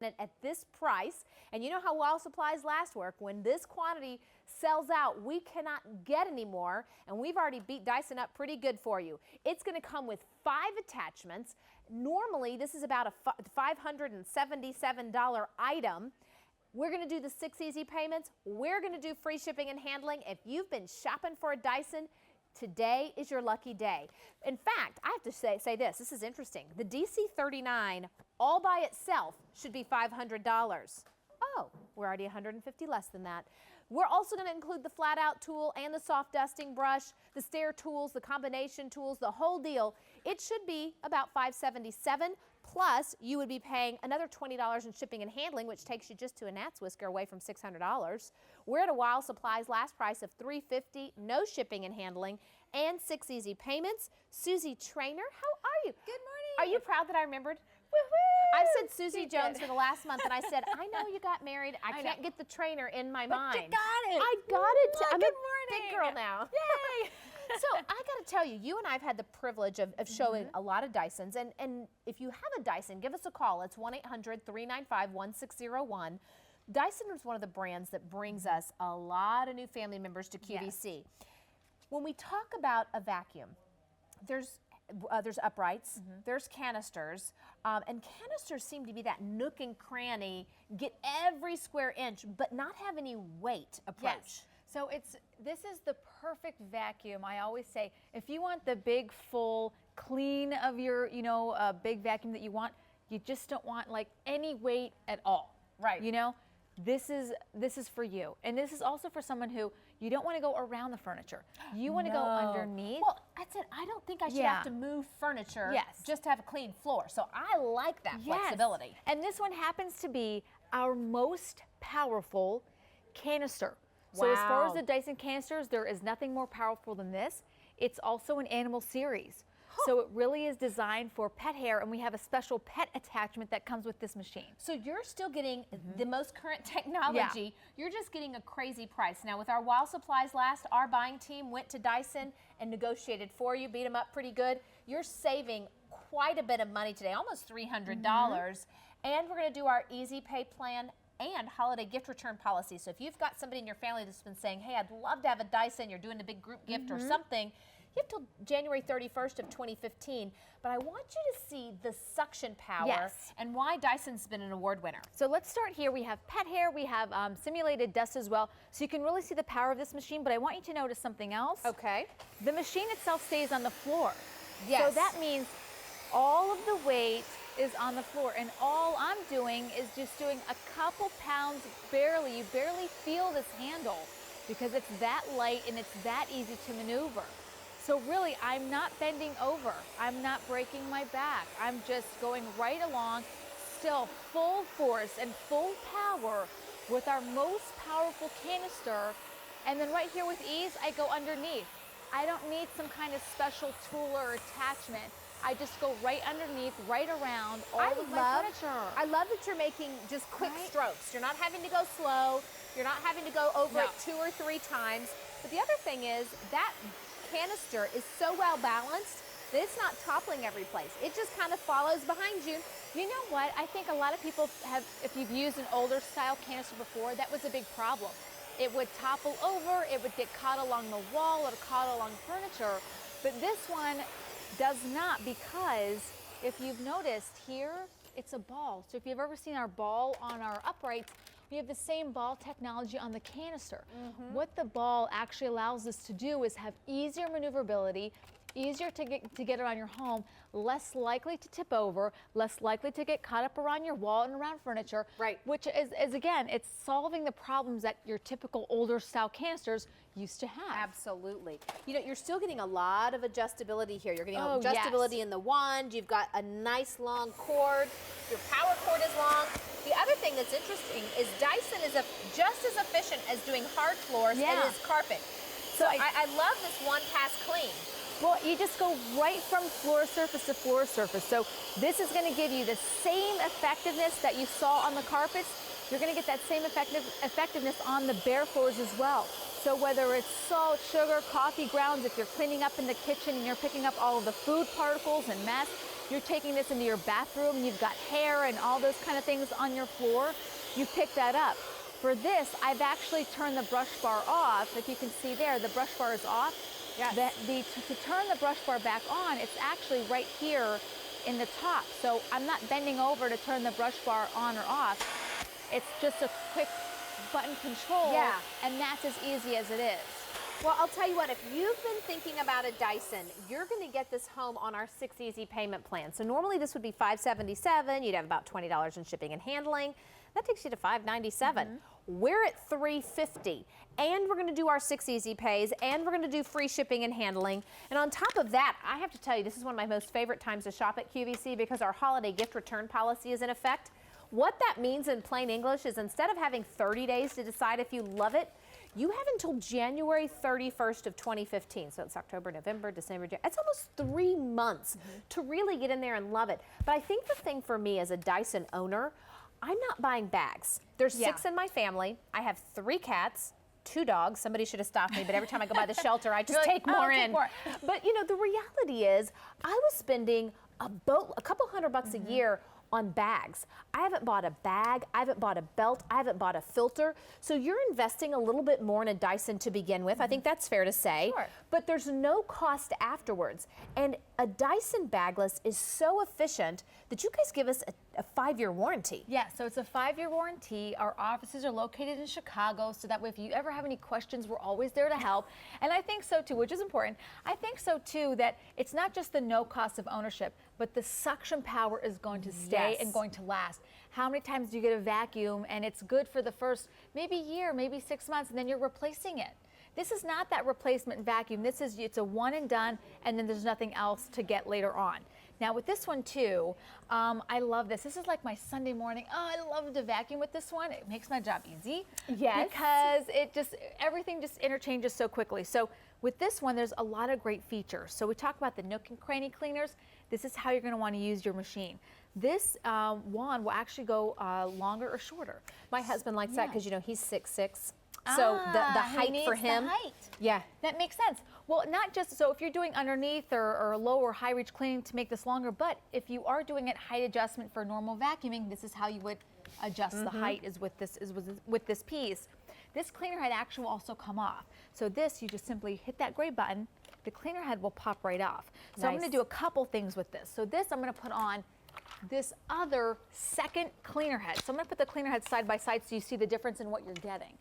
it at this price. And you know how while supplies last work. When this quantity sells out, we cannot get any more, and we've already beat Dyson up pretty good for you. It's going to come with 5 attachments. Normally, this is about a $577 item. We're going to do the 6 easy payments. We're going to do free shipping and handling. If you've been shopping for a Dyson, today is your lucky day. In fact, I have to say this. This is interesting. The DC39 all by itself should be $500. Oh, we're already $150 less than that. We're also going to include the flat out tool and the soft dusting brush, the stair tools, the combination tools, the whole deal. It should be about $577, plus you would be paying another $20 in shipping and handling, which takes you just to a gnat's whisker away from $600. We're at a while supplies last price of $350, no shipping and handling, and 6 easy payments. Susie Trainer, how are you? Good morning. Are you proud that I remembered? Woohoo! I've said Susie Jones for the last month, and I said, I know you got married. I can't get the Trainer in my mind. But you got it. I got it. I'm Good a morning. big girl now. Yay! So I got to tell you, you and I have had the privilege of showing a lot of Dysons. And if you have a Dyson, give us a call. It's 1-800-395-1601. Dyson is one of the brands that brings us a lot of new family members to QVC. Yes. When we talk about a vacuum, there's uprights, there's canisters, and canisters seem to be that nook and cranny, get every square inch, but not have any weight approach. Yes. So this is the perfect vacuum. I always say, if you want the big, full, clean of your, big vacuum that you want, you just don't want like any weight at all. Right. This is for you. And this is also for someone who you don't want to go around the furniture. You want to go underneath. Well, that's it. I don't think I should have to move furniture just to have a clean floor. So I like that flexibility. And this one happens to be our most powerful canister. Wow. So as far as the Dyson canisters, there is nothing more powerful than this. It's also an animal series. So it really is designed for pet hair, and we have a special pet attachment that comes with this machine. So you're still getting the most current technology. Yeah. You're just getting a crazy price. Now with our while supplies last, our buying team went to Dyson and negotiated for you, beat them up pretty good. You're saving quite a bit of money today, almost $300. And we're going to do our easy pay plan and holiday gift return policy. So if you've got somebody in your family that's been saying, hey, I'd love to have a Dyson, you're doing a big group gift or something, you have till January 31st of 2015. But I want you to see the suction power and why Dyson's been an award winner. So let's start here. We have pet hair, we have simulated dust as well. So you can really see the power of this machine, but I want you to notice something else. Okay. The machine itself stays on the floor. Yes. So that means all of the weight is on the floor, and all I'm doing is just doing a couple pounds, barely. You barely feel this handle because it's that light and it's that easy to maneuver. So really, I'm not bending over. I'm not breaking my back. I'm just going right along, still full force and full power with our most powerful canister. And then right here with ease, I go underneath. I don't need some kind of special tool or attachment. I just go right underneath, right around all of my furniture. I love that you're making just quick strokes. You're not having to go slow. You're not having to go over it 2 or 3 times. But the other thing is that canister is so well balanced that it's not toppling every place. It just kind of follows behind you. You know what? I think a lot of people have, if you've used an older style canister before, that was a big problem. It would topple over, it would get caught along the wall or caught along furniture. But this one does not, because if you've noticed here, it's a ball. So if you've ever seen our ball on our uprights, we have the same ball technology on the canister. What the ball actually allows us to do is have easier maneuverability, easier to get around your home, less likely to tip over, less likely to get caught up around your wall and around furniture. Right. Which is again, it's solving the problems that your typical older style canisters used to have. Absolutely. You're still getting a lot of adjustability here. You're getting adjustability in the wand. You've got a nice long cord. Your power cord is long. The other thing that's interesting is Dyson is just as efficient as doing hard floors as carpet. So I love this one pass clean. Well, you just go right from floor surface to floor surface. So this is going to give you the same effectiveness that you saw on the carpets. You're going to get that same effectiveness on the bare floors as well. So whether it's salt, sugar, coffee grounds, if you're cleaning up in the kitchen and you're picking up all of the food particles and mess, you're taking this into your bathroom and you've got hair and all those kind of things on your floor, you pick that up. For this, I've actually turned the brush bar off. If you can see there, the brush bar is off. Yes. To turn the brush bar back on, it's actually right here in the top. So I'm not bending over to turn the brush bar on or off. It's just a quick button control, and that's as easy as it is. Well, I'll tell you what, if you've been thinking about a Dyson, you're going to get this home on our 6 easy payment plan. So normally this would be $577. You'd have about $20 in shipping and handling. That takes you to $597. We're at $350, and we're going to do our 6 easy pays, and we're going to do free shipping and handling. And on top of that, I have to tell you, this is one of my most favorite times to shop at QVC because our holiday gift return policy is in effect. What that means in plain English is instead of having 30 days to decide if you love it, you have until January 31st of 2015. So it's October, November, December, January. It's almost 3 months to really get in there and love it. But I think the thing for me as a Dyson owner, I'm not buying bags. There's 6 in my family. I have 3 cats, 2 dogs. Somebody should have stopped me, but every time I go by the shelter, I just take more in. But you know, the reality is I was spending a couple $100 a year on bags. I haven't bought a bag, I haven't bought a belt, I haven't bought a filter. So you're investing a little bit more in a Dyson to begin with. I think that's fair to say. Sure. But there's no cost afterwards. And a Dyson bagless is so efficient that you guys give us a 5-year warranty. Yeah, so it's a 5-year warranty. Our offices are located in Chicago, so that way if you ever have any questions, we're always there to help. And I think so too, which is important, I think so too that it's not just the no cost of ownership, but the suction power is going to stay and going to last. How many times do you get a vacuum and it's good for the first maybe year, maybe 6 months, and then you're replacing it? This is not that replacement vacuum. It's a one and done, and then there's nothing else to get later on. Now with this one too, I love this. This is like my Sunday morning. Oh, I love to vacuum with this one. It makes my job easy. Yes. Because everything just interchanges so quickly. So with this one, there's a lot of great features. So we talk about the nook and cranny cleaners. This is how you're going to want to use your machine. This wand will actually go longer or shorter. My husband likes that because, you know, he's 6'6". So the height for him. The height. Yeah. That makes sense. Well, not just, so if you're doing underneath or low or high reach cleaning to make this longer, but if you are doing it height adjustment for normal vacuuming, this is how you would adjust the height is with this piece. This cleaner head actually will also come off. So this, you just simply hit that gray button, the cleaner head will pop right off. So I'm going to do a couple things with this. So this, I'm going to put on this other second cleaner head. So I'm going to put the cleaner head side by side so you see the difference in what you're getting.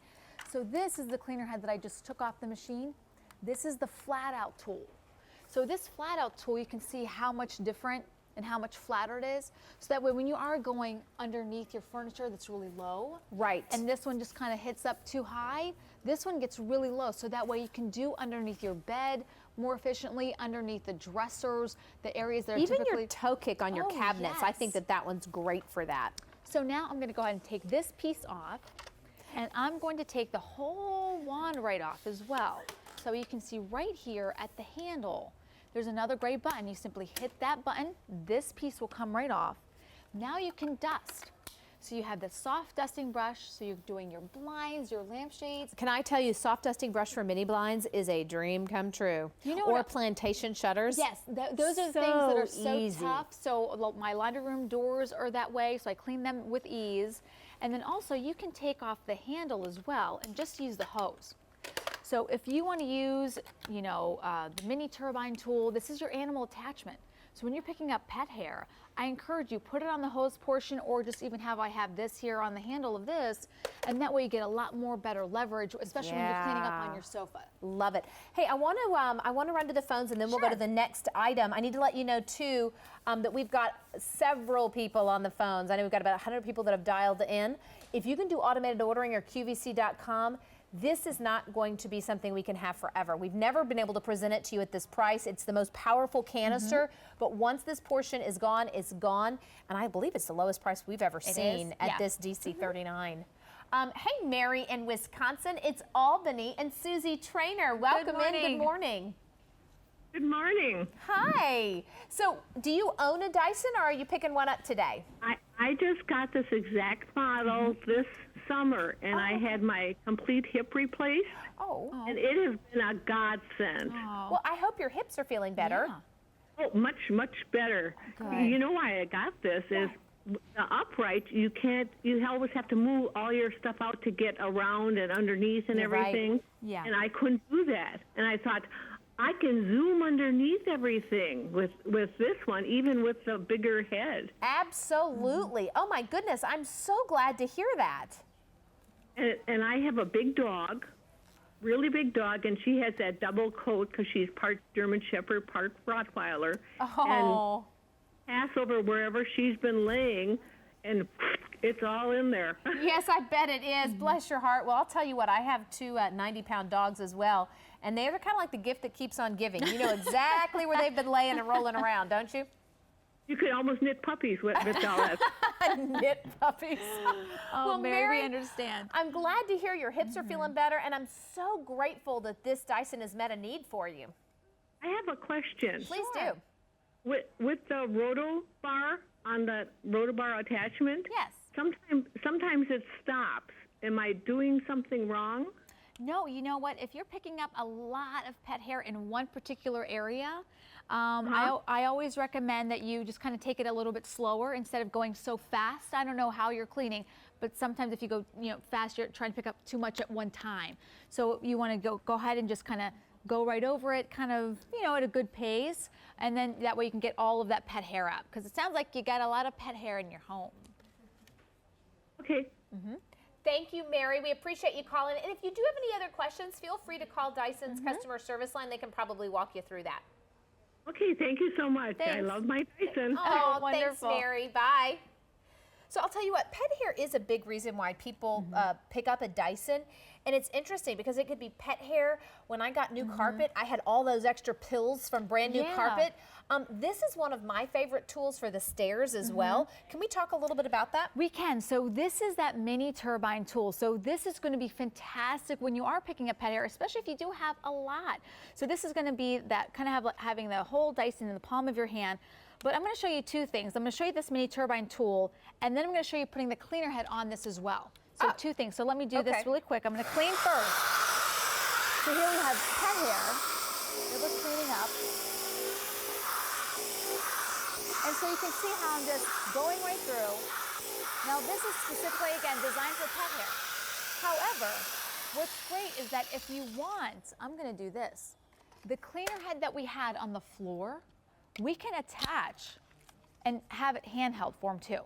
So this is the cleaner head that I just took off the machine. This is the flat out tool. So this flat out tool, you can see how much different and how much flatter it is. So that way when you are going underneath your furniture that's really low, right, and this one just kind of hits up too high, this one gets really low. So that way you can do underneath your bed more efficiently, underneath the dressers, the areas that are even typically... your toe kick on your cabinets. Yes. I think that one's great for that. So now I'm going to go ahead and take this piece off, and I'm going to take the whole wand right off as well. So you can see right here at the handle, there's another gray button. You simply hit that button, this piece will come right off. Now you can dust. So you have the soft dusting brush, so you're doing your blinds, your lampshades. Can I tell you, soft dusting brush for mini blinds is a dream come true. You know or plantation shutters. Yes, those are the things that are so tough. So my laundry room doors are that way, so I clean them with ease. And then also you can take off the handle as well and just use the hose. So if you want to use, you know, the mini turbine tool, this is your animal attachment. So when you're picking up pet hair, I encourage you, put it on the hose portion, or just even I have this here on the handle of this, and that way you get a lot more better leverage, especially when you're cleaning up on your sofa. Love it. Hey, I want to run to the phones, and then we'll go to the next item. I need to let you know too that we've got several people on the phones. I know we've got about 100 people that have dialed in. If you can do automated ordering or QVC.com, this is not going to be something we can have forever. We've never been able to present it to you at this price. It's the most powerful canister, but once this portion is gone, it's gone. And I believe it's the lowest price we've ever seen at this DC39. Hey, Mary in Wisconsin, it's Albany and Susie Trainer. Welcome in, good morning. Good morning. Hi. So do you own a Dyson or are you picking one up today? I just got this exact model this summer, and I had my complete hip replaced. And it has been a godsend. Well, I hope your hips are feeling better. Oh, much better. Good. You know why I got this is the upright. You can't. You always have to move all your stuff out to get around and underneath and You're right. everything. Yeah. And I couldn't do that. And I thought, I can zoom underneath everything with this one, even with the bigger head. Absolutely. Oh my goodness, I'm so glad to hear that. And I have a big dog, really big dog, and she has that double coat because she's part German Shepherd, part Rottweiler. Oh. And pass over wherever she's been laying, and it's all in there. Yes, I bet it is. Bless your heart. Well, I'll tell you what, I have two 90-pound dogs as well, and they're kind of like the gift that keeps on giving. You know exactly where they've been laying and rolling around, don't you? You could almost knit puppies with all that. Knit puppies. Oh, Well, Mary, we Mary, understand. I'm glad to hear your hips are feeling better, and I'm so grateful that this Dyson has met a need for you. I have a question. Please Sure. do. With the roto bar on the roto bar attachment, Yes. sometimes it stops. Am I doing something wrong? No, you know what? If you're picking up a lot of pet hair in one particular area, I always recommend that you just kind of take it a little bit slower instead of going so fast. I don't know how you're cleaning, but sometimes if you go fast, you're trying to pick up too much at one time. So you want to go ahead and just kind of go right over it, kind of at a good pace, and then that way you can get all of that pet hair out, because it sounds like you got a lot of pet hair in your home. Okay. Thank you, Mary. We appreciate you calling. And if you do have any other questions, feel free to call Dyson's customer service line. They can probably walk you through that. Okay, thank you so much. I Thanks. love my Dyson. Oh, thanks, wonderful. Mary. Bye. So I'll tell you what, pet hair is a big reason why people pick up a Dyson. And it's interesting because it could be pet hair. When I got new carpet, I had all those extra pills from brand new Yeah. carpet. This is one of my favorite tools for the stairs as well. Can we talk a little bit about that? We can. So this is that mini turbine tool. So this is going to be fantastic when you are picking up pet hair, especially if you do have a lot. So this is going to be that kind of having the whole Dyson in the palm of your hand. But I'm going to show you two things. I'm going to show you this mini turbine tool, and then I'm going to show you putting the cleaner head on this as well. So two things. So let me do this really quick. I'm going to clean first. So here we have pet hair. It was cleaning up. And so you can see how I'm just going right through. Now this is specifically, again, designed for pet hair. However, what's great is that if you want, I'm going to do this. The cleaner head that we had on the floor, we can attach and have it handheld form too.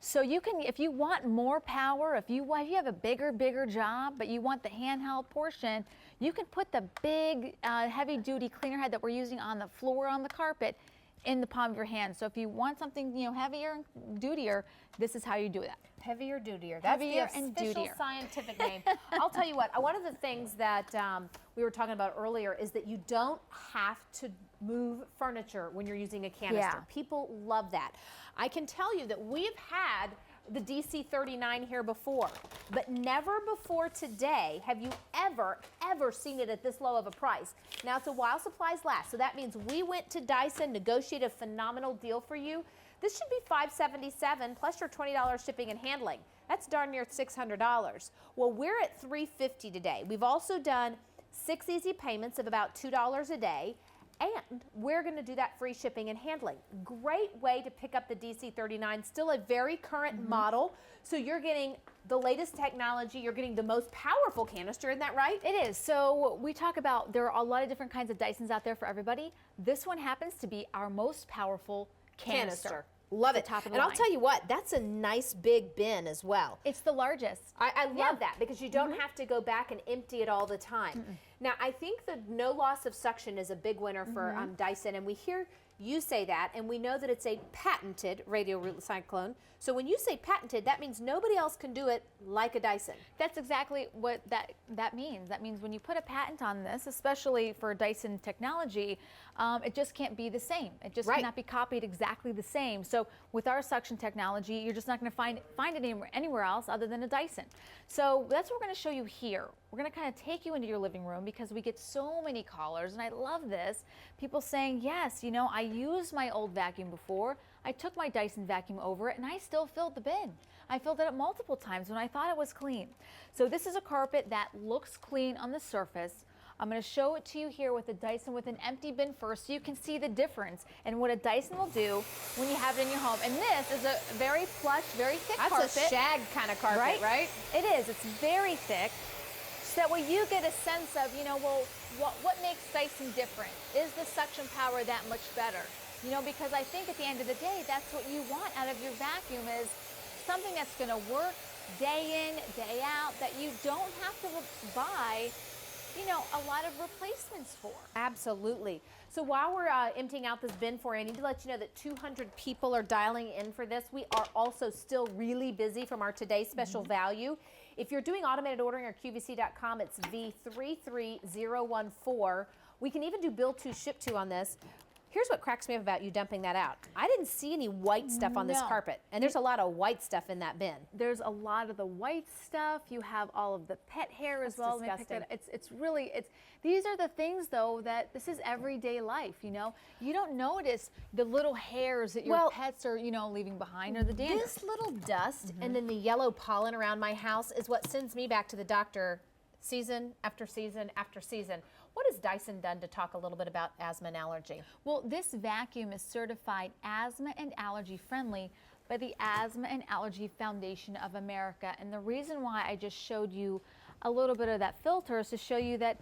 So you can, if you want more power, if you have a bigger job, but you want the handheld portion, you can put the big heavy-duty cleaner head that we're using on the floor, on the carpet, in the palm of your hand. So if you want something heavier and dutier, this is how you do that. Heavier, dutier. That's Heavier the and official dutier. scientific name. I'll tell you what, one of the things that we were talking about earlier is that you don't have to move furniture when you're using a canister. Yeah. People love that. I can tell you that we've had the DC39 here before, but never before today have you ever seen it at this low of a price. Now it's a while supplies last, so that means we went to Dyson, negotiated a phenomenal deal for you. This should be $577 plus your $20 shipping and handling. That's darn near $600. Well, we're at $350 today. We've also done 6 easy payments of about $2 a day, and we're going to do that free shipping and handling. Great way to pick up the DC39, still a very current model. So you're getting the latest technology, you're getting the most powerful canister, isn't that right? It is. So we talk about, there are a lot of different kinds of Dysons out there for everybody. This one happens to be our most powerful canister. Love The it. top of the And I'll line. tell you what, that's a nice big bin as well. It's the largest. I love that because you don't have to go back and empty it all the time. Now, I think the no loss of suction is a big winner for Dyson, and we hear you say that, and we know that it's a patented radial cyclone. So when you say patented, that means nobody else can do it like a Dyson. That's exactly what that means. That means when you put a patent on this, especially for Dyson technology, it just can't be the same. It just cannot be copied exactly the same. So with our suction technology, you're just not going to find it anywhere else other than a Dyson. So that's what we're going to show you here. We're going to kind of take you into your living room because we get so many callers, and I love this. People saying, yes, I used my old vacuum before. I took my Dyson vacuum over it, and I still filled the bin. I filled it up multiple times when I thought it was clean. So this is a carpet that looks clean on the surface. I'm going to show it to you here with the Dyson with an empty bin first so you can see the difference and what a Dyson will do when you have it in your home. And this is a very plush, very thick carpet. That's a shag kind of carpet, right? It is. It's very thick. So that way you get a sense of, you know, well, what makes Dyson different? Is the suction power that much better? You know, because I think at the end of the day, that's what you want out of your vacuum is something that's going to work day in, day out, that you don't have to buy, you know, a lot of replacements for. Absolutely. So while we're emptying out this bin for you, I need to let you know that 200 people are dialing in for this. We are also still really busy from our today's special value. If you're doing automated ordering or QVC.com, it's V33014. We can even do bill to, ship to on this. Here's what cracks me up about you dumping that out. I didn't see any white stuff on this carpet, and there's a lot of white stuff in that bin. There's a lot of the white stuff. You have all of the pet hair as well. Disgusting. It's really, these are the things though that this is everyday life, you know. You don't notice the little hairs that your pets are, you know, leaving behind or the dandruff. This little dust and then the yellow pollen around my house is what sends me back to the doctor season after season after season. What has Dyson done to talk a little bit about asthma and allergy? Well, this vacuum is certified asthma and allergy friendly by the Asthma and Allergy Foundation of America. And the reason why I just showed you a little bit of that filter is to show you that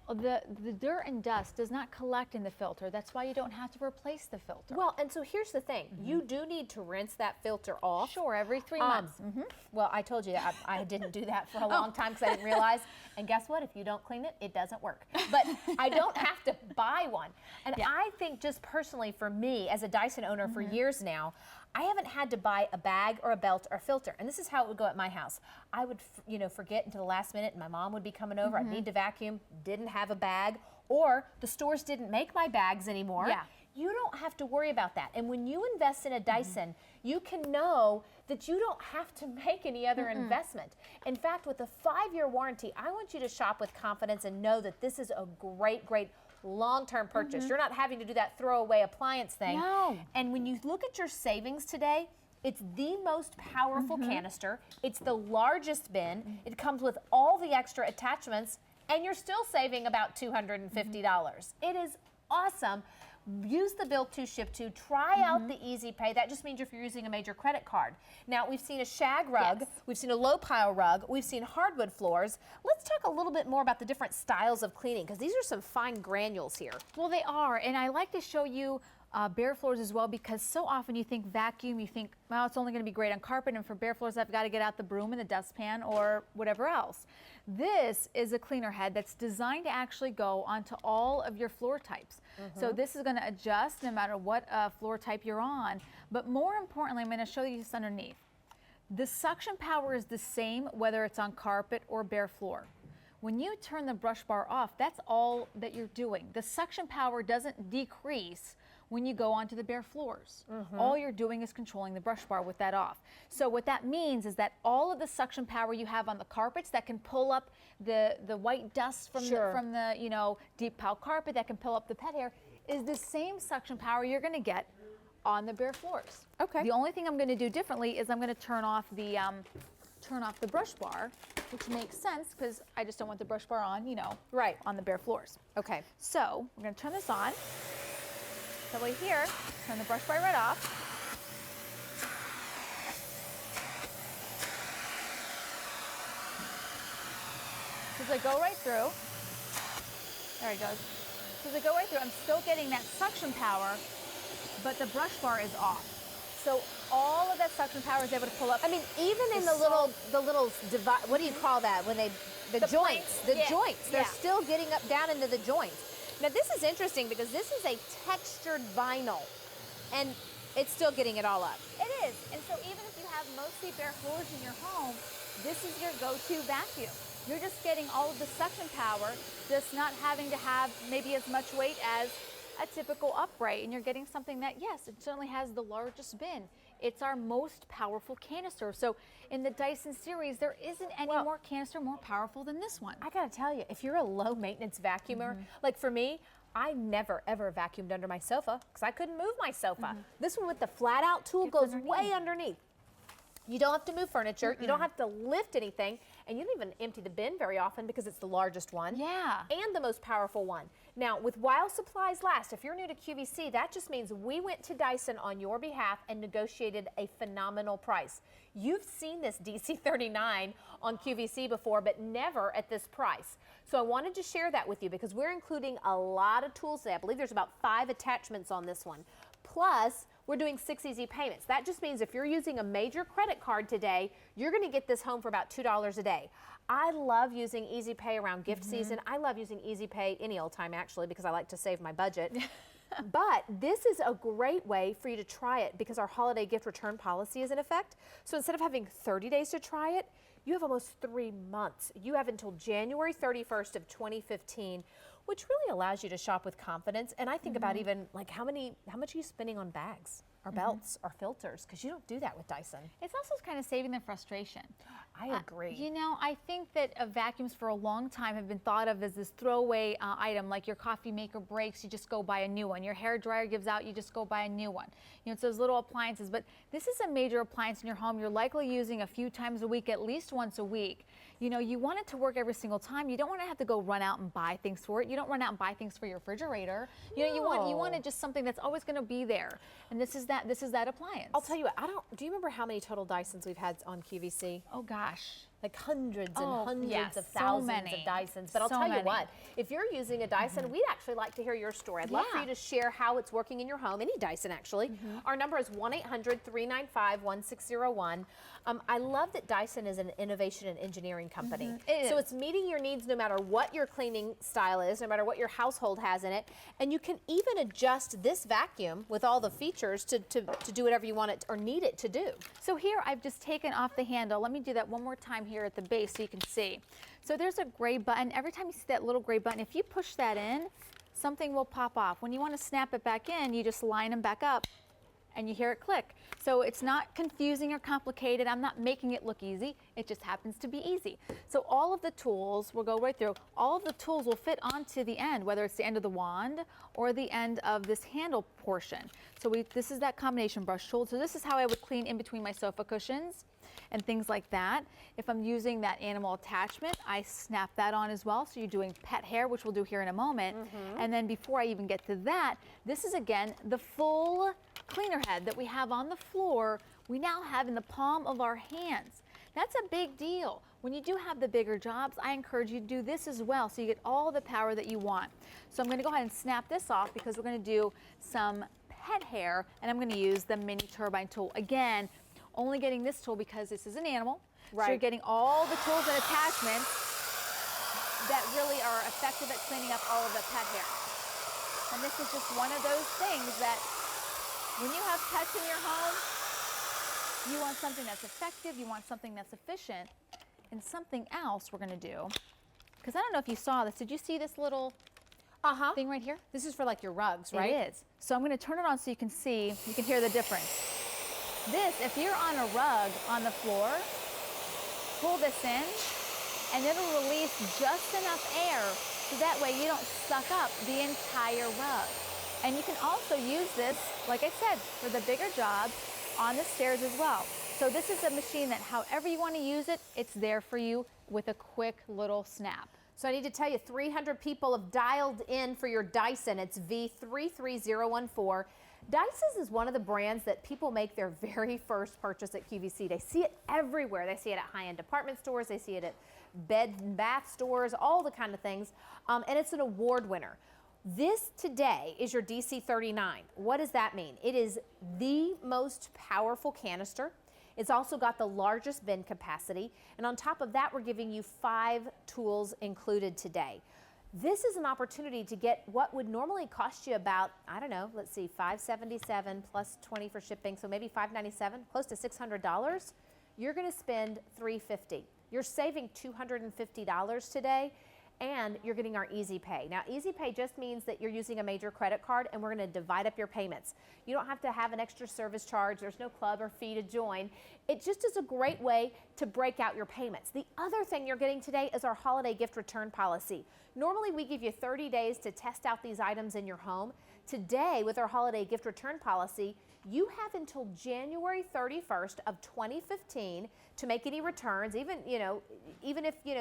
the dirt and dust does not collect in the filter. That's why you don't have to replace the filter. Well, and so here's the thing. You do need to rinse that filter off. Sure, every 3 months. Well, I told you that I didn't do that for a long time because I didn't realize. And guess what? If you don't clean it, it doesn't work. But I don't have to buy one. And I think just personally for me as a Dyson owner for years now, I haven't had to buy a bag or a belt or filter. And this is how it would go at my house. I would, you know, forget until the last minute and my mom would be coming over. I'd need to vacuum, didn't have a bag, or the stores didn't make my bags anymore. Yeah. You don't have to worry about that. And when you invest in a Dyson, you can know that you don't have to make any other investment. In fact, with a 5-year warranty, I want you to shop with confidence and know that this is a great, great long-term purchase. You're not having to do that throwaway appliance thing. No. And when you look at your savings today, it's the most powerful canister. It's the largest bin. It comes with all the extra attachments, and you're still saving about $250. It is awesome. Use the bill to, ship to. Try out the Easy Pay. That just means if you're using a major credit card. Now, we've seen a shag rug. We've seen a low pile rug. We've seen hardwood floors. Let's talk a little bit more about the different styles of cleaning because these are some fine granules here. Well, they are, and I like to show you bare floors as well because so often you think vacuum, you think, well, it's only going to be great on carpet, and for bare floors, I've got to get out the broom and the dustpan or whatever else. This is a cleaner head that's designed to actually go onto all of your floor types. So this is going to adjust no matter what floor type you're on. But more importantly, I'm going to show you this underneath. The suction power is the same whether it's on carpet or bare floor. When you turn the brush bar off, that's all that you're doing. The suction power doesn't decrease when you go onto the bare floors. All you're doing is controlling the brush bar with that off. So what that means is that all of the suction power you have on the carpets that can pull up the white dust from the you know, deep pile carpet, that can pull up the pet hair, is the same suction power you're going to get on the bare floors. Okay. The only thing I'm going to do differently is I'm going to turn off the brush bar, which makes sense because I just don't want the brush bar on, you know, on the bare floors. Okay. So we're going to turn this on. That way here, turn the brush bar right off. So as I go right through, there it goes. So as I go right through, I'm still getting that suction power, but the brush bar is off. So all of that suction power is able to pull up. I mean, even in the little what do you call that when the joints, joints, they're still getting up down into the joints. Now this is interesting because this is a textured vinyl and it's still getting it all up. It is, and so even if you have mostly bare floors in your home, this is your go-to vacuum. You're just getting all of the suction power, just not having to have maybe as much weight as a typical upright, and you're getting something that, yes, it certainly has the largest bin. It's our most powerful canister. So in the Dyson series, there isn't any more canister more powerful than this one. I gotta tell you, if you're a low maintenance vacuumer, like for me, I never ever vacuumed under my sofa because I couldn't move my sofa. This one with the flat out tool goes way underneath. You don't have to move furniture. You don't have to lift anything. And you don't even empty the bin very often because it's the largest one. Yeah. And the most powerful one. Now, with while supplies last, if you're new to QVC, that just means we went to Dyson on your behalf and negotiated a phenomenal price. You've seen this DC39 on QVC before, but never at this price. So I wanted to share that with you because we're including a lot of tools today. I believe there's about 5 attachments on this one. Plus, we're doing 6 easy payments. That just means if you're using a major credit card today, you're going to get this home for about $2 a day. I love using Easy Pay around gift season. I love using Easy Pay any old time actually because I like to save my budget. But this is a great way for you to try it because our holiday gift return policy is in effect. So instead of having 30 days to try it, you have almost 3 months. You have until January 31st of 2015, which really allows you to shop with confidence. And I think about even like how much are you spending on bags or belts or filters? Because you don't do that with Dyson. It's also kind of saving the frustration. I agree. You know, I think that vacuums for a long time have been thought of as this throwaway item, like your coffee maker breaks, you just go buy a new one. Your hair dryer gives out, you just go buy a new one. You know, it's those little appliances, but this is a major appliance in your home. You're likely using a few times a week, at least once a week. You know, you want it to work every single time. You don't want to have to go run out and buy things for it. You don't run out and buy things for your refrigerator. You know, you want it just something that's always going to be there. And this is that appliance. I'll tell you what, do you remember how many total Dysons we've had on QVC? Oh gosh. Like hundreds and hundreds yes, of thousands so many. of Dysons. But I'll tell you what, if you're using a Dyson, we'd actually like to hear your story. I'd love for you to share how it's working in your home, any Dyson actually. Our number is 1-800-395-1601. I love that Dyson is an innovation and engineering company. So it's meeting your needs no matter what your cleaning style is, no matter what your household has in it. And you can even adjust this vacuum with all the features to do whatever you want it or need it to do. So here I've just taken off the handle. Let me do that one more time here at the base so you can see. So there's a gray button. Every time you see that little gray button, if you push that in, something will pop off. When you want to snap it back in, you just line them back up and you hear it click. So it's not confusing or complicated. I'm not making it look easy. It just happens to be easy. So all of the tools, we'll go right through, all of the tools will fit onto the end, whether it's the end of the wand or the end of this handle portion. So this is that combination brush tool. So this is how I would clean in between my sofa cushions and things like that. If I'm using that animal attachment, I snap that on as well. So you're doing pet hair, which we'll do here in a moment. And then before I even get to that, this is again the full cleaner head that we have on the floor, we now have in the palm of our hands. That's a big deal. When you do have the bigger jobs, I encourage you to do this as well so you get all the power that you want. So I'm going to go ahead and snap this off because we're going to do some pet hair and I'm going to use the mini turbine tool. Again, only getting this tool because this is an animal. So you're getting all the tools and attachments that really are effective at cleaning up all of the pet hair. And this is just one of those things that when you have pets in your home, you want something that's effective, you want something that's efficient, and something else we're going to do, because I don't know if you saw this. Did you see this little thing right here? This is for like your rugs, right? It is. So I'm going to turn it on so you can see, you can hear the difference. This, if you're on a rug on the floor, pull this in, and it'll release just enough air so that way you don't suck up the entire rug. And you can also use this, like I said, for the bigger jobs on the stairs as well. So this is a machine that however you want to use it, it's there for you with a quick little snap. So I need to tell you, 300 people have dialed in for your Dyson. It's V33014. Dyson is one of the brands that people make their very first purchase at QVC. They see it everywhere. They see it at high-end department stores. They see it at bed and bath stores, all the kind of things. And it's an award winner. This today is your DC39. What does that mean? It is the most powerful canister. It's also got the largest bin capacity. And on top of that, we're giving you 5 tools included today. This is an opportunity to get what would normally cost you about, I don't know, let's see, $577 plus 20 for shipping, so maybe $597, close to $600. You're going to spend $350. You're saving $250 today. And you're getting our Easy Pay. Now, Easy Pay just means that you're using a major credit card and we're going to divide up your payments. You don't have to have an extra service charge. There's no club or fee to join. It just is a great way to break out your payments. The other thing you're getting today is our holiday gift return policy. Normally, we give you 30 days to test out these items in your home. Today, with our holiday gift return policy, You have until January 31st of 2015 to make any returns, even if you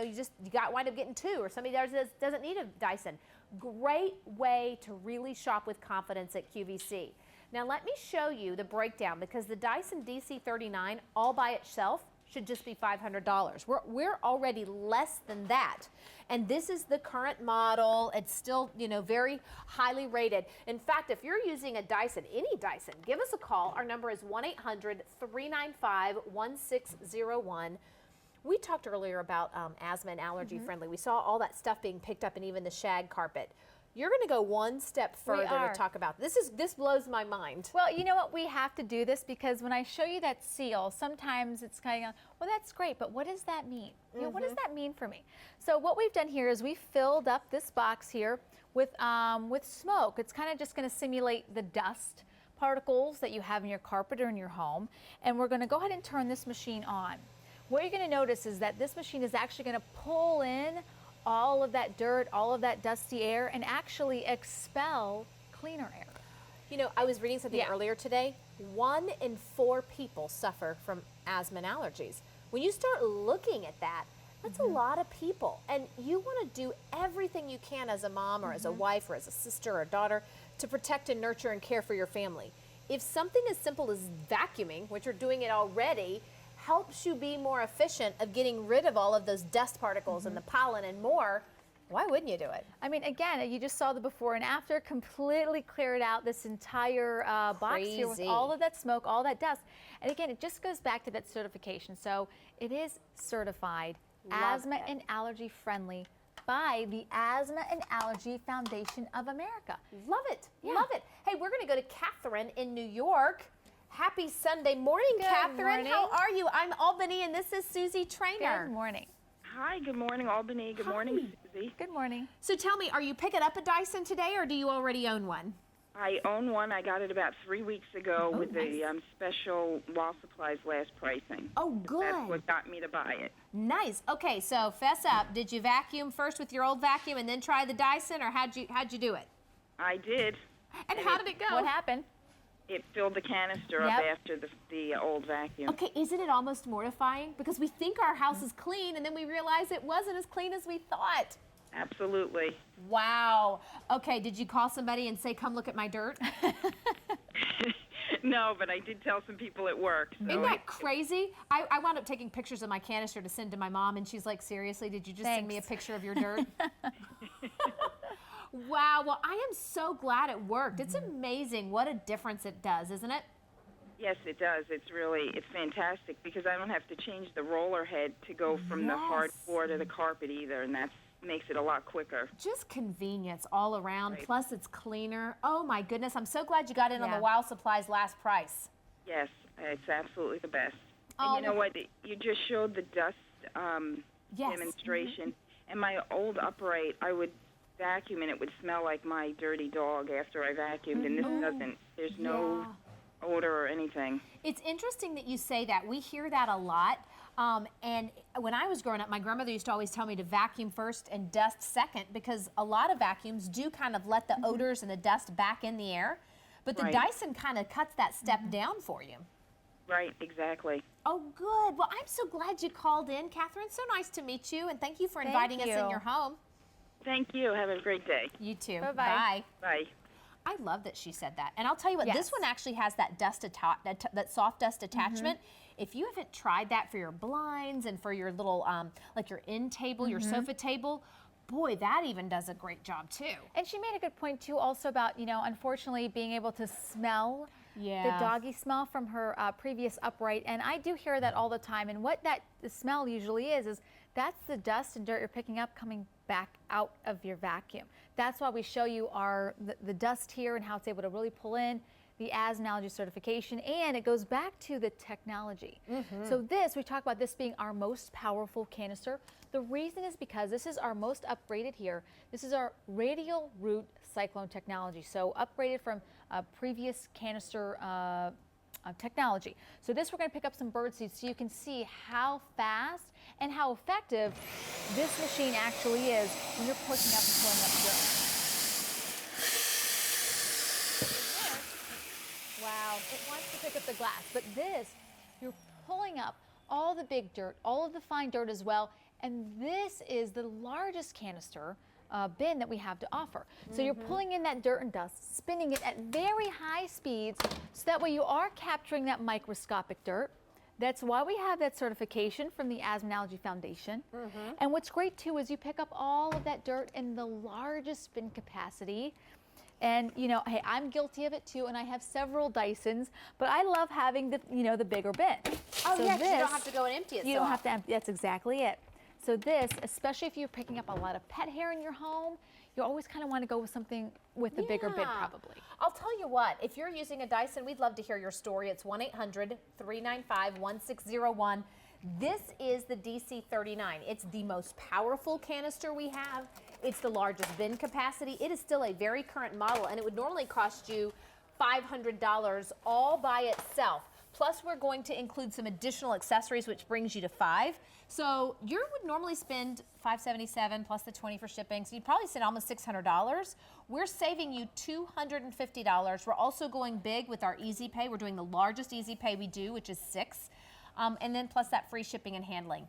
wind up getting two, or somebody doesn't need a Dyson. Great way to really shop with confidence at QVC. Now let me show you the breakdown, because the Dyson DC39 all by itself should just be $500. We're already less than that. And this is the current model. It's still, very highly rated. In fact, if you're using a Dyson, any Dyson, give us a call. Our number is 1-800-395-1601. We talked earlier about asthma and allergy friendly. We saw all that stuff being picked up, and even the shag carpet. You're going to go one step further to talk about this. This blows my mind. Well, you know what? We have to do this because when I show you that seal, sometimes it's kind of, well, that's great, but what does that mean? What does that mean for me? So what we've done here is we filled up this box here with smoke. It's kind of just going to simulate the dust particles that you have in your carpet or in your home. And we're going to go ahead and turn this machine on. What you're going to notice is that this machine is actually going to pull in all of that dirt, all of that dusty air, and actually expel cleaner air. I was reading something earlier today. 1 in 4 people suffer from asthma and allergies. When you start looking at that, that's a lot of people. And you want to do everything you can as a mom or as a wife or as a sister or a daughter to protect and nurture and care for your family. If something as simple as vacuuming, which you're doing it already, helps you be more efficient of getting rid of all of those dust particles and the pollen and more, why wouldn't you do it? I mean, again, you just saw the before and after, completely cleared out this entire box here with all of that smoke, all that dust. And again, it just goes back to that certification. So it is certified asthma and allergy friendly by the Asthma and Allergy Foundation of America. Love it. Love it. Hey, we're going to go to Catherine in New York. Happy Sunday morning, Catherine. Morning. How are you? I'm Albany, and this is Susie Trainer. Good morning. Hi, good morning, Albany. Good morning, Susie. Good morning. So tell me, are you picking up a Dyson today, or do you already own one? I own one. I got it about 3 weeks ago with the special wall supplies last pricing. Oh, good. That's what got me to buy it. Nice. Okay, so fess up. Did you vacuum first with your old vacuum and then try the Dyson, or how'd you do it? I did. And how did it go? What happened? It filled the canister up after the old vacuum. Okay, isn't it almost mortifying? Because we think our house is clean, and then we realize it wasn't as clean as we thought. Absolutely. Wow. Okay, did you call somebody and say, come look at my dirt? No, but I did tell some people at work. So Isn't that crazy? I wound up taking pictures of my canister to send to my mom, and she's like, seriously, did you just send me a picture of your dirt? Wow, well, I am so glad it worked. It's amazing what a difference it does, isn't it? Yes, it does. It's fantastic because I don't have to change the roller head to go from the hard floor to the carpet either, and that makes it a lot quicker. Just convenience all around, plus it's cleaner. Oh my goodness, I'm so glad you got in on the Wow Supplies last price. Yes, it's absolutely the best. And you know what? You just showed the dust demonstration, and my old upright, I would vacuum and it would smell like my dirty dog after I vacuumed, and this doesn't. There's no odor or anything. It's interesting that you say that. We hear that a lot. And when I was growing up, my grandmother used to always tell me to vacuum first and dust second, because a lot of vacuums do kind of let the odors and the dust back in the air. But the Dyson kind of cuts that step down for you. Right, exactly. Oh, good. Well, I'm so glad you called in, Catherine. So nice to meet you, and thank you for inviting us in your home. Thank you. Have a great day. You too. Bye-bye. Bye. Bye. I love that she said that. And I'll tell you what, this one actually has that dust that soft dust attachment. If you haven't tried that for your blinds and for your little, like your end table, your sofa table, boy, that even does a great job too. And she made a good point too also about, unfortunately being able to smell the doggy smell from her previous upright. And I do hear that all the time. And what the smell usually is that's the dust and dirt you're picking up coming back out of your vacuum. That's why we show you the dust here and how it's able to really pull in the asthma and allergy certification, and it goes back to the technology. So we talk about this being our most powerful canister. The reason is because this is our most upgraded here. This is our radial root cyclone technology, so upgraded from previous canister technology. So this, we're going to pick up some bird seeds so you can see how fast and how effective this machine actually is when you're pushing up and pulling up dirt. Wow, down, it wants to pick up the glass. But this, you're pulling up all the big dirt, all of the fine dirt as well. And this is the largest canister bin that we have to offer. So you're pulling in that dirt and dust, spinning it at very high speeds, so that way you are capturing that microscopic dirt. That's why we have that certification from the Asthma and Allergy Foundation. And what's great too is you pick up all of that dirt in the largest bin capacity. And you know, hey, I'm guilty of it too, and I have several Dysons, but I love having the, you know, the bigger bin. Oh, so yeah, 'cause this, you don't have to go and empty it. you don't have to empty. That's exactly it. So this, especially if you're picking up a lot of pet hair in your home, you always kind of want to go with something with a bigger bin probably. I'll tell you what, if you're using a Dyson, we'd love to hear your story. It's 1-800-395-1601. This is the DC39. It's the most powerful canister we have. It's the largest bin capacity. It is still a very current model, and it would normally cost you $500 all by itself. Plus, we're going to include some additional accessories, which brings you to $500. So you would normally spend $577 plus the $20 for shipping. So you'd probably spend almost $600. We're saving you $250. We're also going big with our Easy Pay. We're doing the largest Easy Pay we do, which is $600. And then plus that free shipping and handling.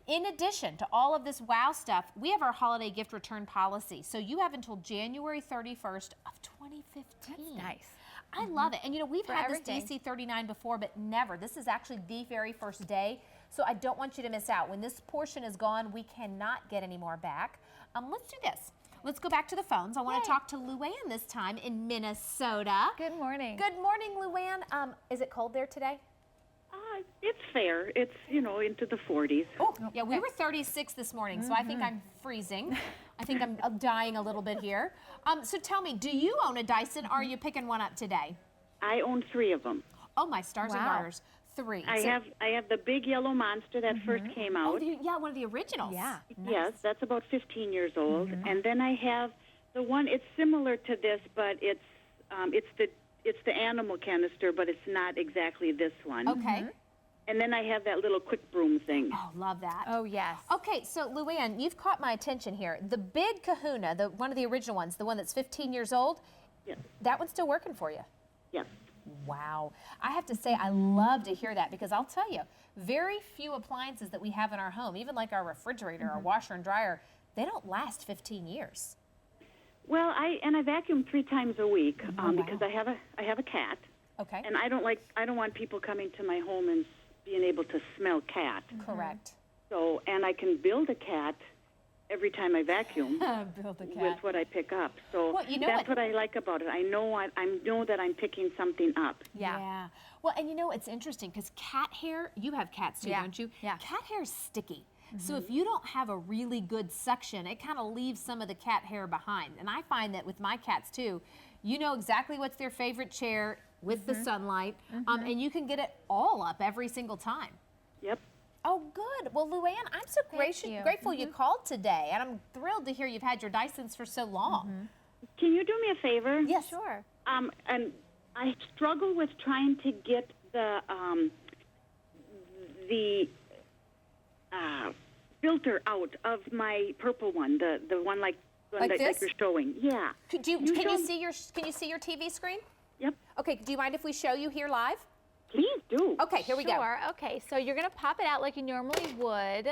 In addition to all of this wow stuff, we have our holiday gift return policy. So you have until January 31st of 2015. That's nice. I love it. And you know, we've had everything. this DC39 before, but never. This is actually the very first day. So I don't want you to miss out. When this portion is gone, we cannot get any more back. Let's do this. Let's go back to the phones. I want to talk to Luann this time in Minnesota. Good morning. Good morning, Luann. Is it cold there today? It's fair. It's, you know, into the 40s. Oh, yeah, we were 36 this morning, so I think I'm freezing. I think I'm dying a little bit here. So tell me, do you own a Dyson, or are you picking one up today? I own 3 of them. Oh, my stars and Wow. garters. 3. I have the big yellow monster that first came out. Yeah, one of the originals. Yeah. Yes, that's about 15 years old. And then I have the one. It's similar to this, but it's the animal canister, but it's not exactly this one. Okay. And then I have that little quick broom thing. Oh, love that. Oh, yes. Okay, so Luann, you've caught my attention here. The big Kahuna, one of the original ones, the one that's 15 years old, Yes. that one's still working for you. Yes. Wow. I have to say, I love to hear that, because I'll tell you, very few appliances that we have in our home, even like our refrigerator, our washer and dryer, they don't last 15 years. Well, I vacuum 3 times a week because I have a cat, Okay. and I don't want people coming to my home and being able to smell cat. Correct. So, and I can build a cat every time I vacuum Build a with what I pick up. So Well, you know that's what- what I like about it. I know that I'm picking something up. Yeah. Well, and you know, it's interesting because cat hair, you have cats too, Yeah. don't you? Yeah. Cat hair is sticky. So if you don't have a really good suction, it kind of leaves some of the cat hair behind. And I find that with my cats too, you know exactly what's their favorite chair with the sunlight, and you can get it all up every single time. Yep. Oh, good. Well, Luann, I'm so you. grateful you called today, and I'm thrilled to hear you've had your Dysons for so long. Can you do me a favor? Yes. Sure. And I struggle with trying to get the filter out of my purple one, the one like Like this? you're showing. Yeah. Can you see your TV screen? Yep. Okay. Do you mind if we show you here live? Please do. Okay. Here we go. Sure. Okay, so you're going to pop it out like you normally would.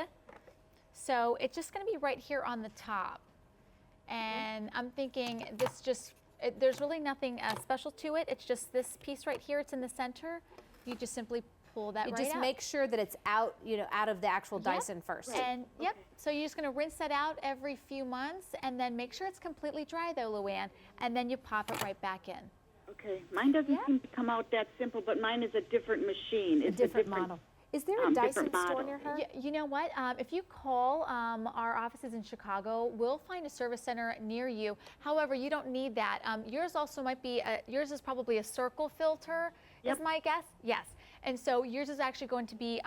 So it's just going to be right here on the top. And I'm thinking there's really nothing special to it. It's just this piece right here. It's in the center. You just simply pull that You right just out. make sure that it's out, out of the actual Yep. Dyson first. And yep, so you're just going to rinse that out every few months, and then make sure it's completely dry though, Luann, and then you pop it right back in. Okay. Mine doesn't seem to come out that simple, but mine is a different machine. It's a different model. Is there a Dyson different store model. near her? You know what? If you call our offices in Chicago, we'll find a service center near you. However, you don't need that. Yours also might be, yours is probably a circle filter, is my guess? Yes. And so yours is actually going to be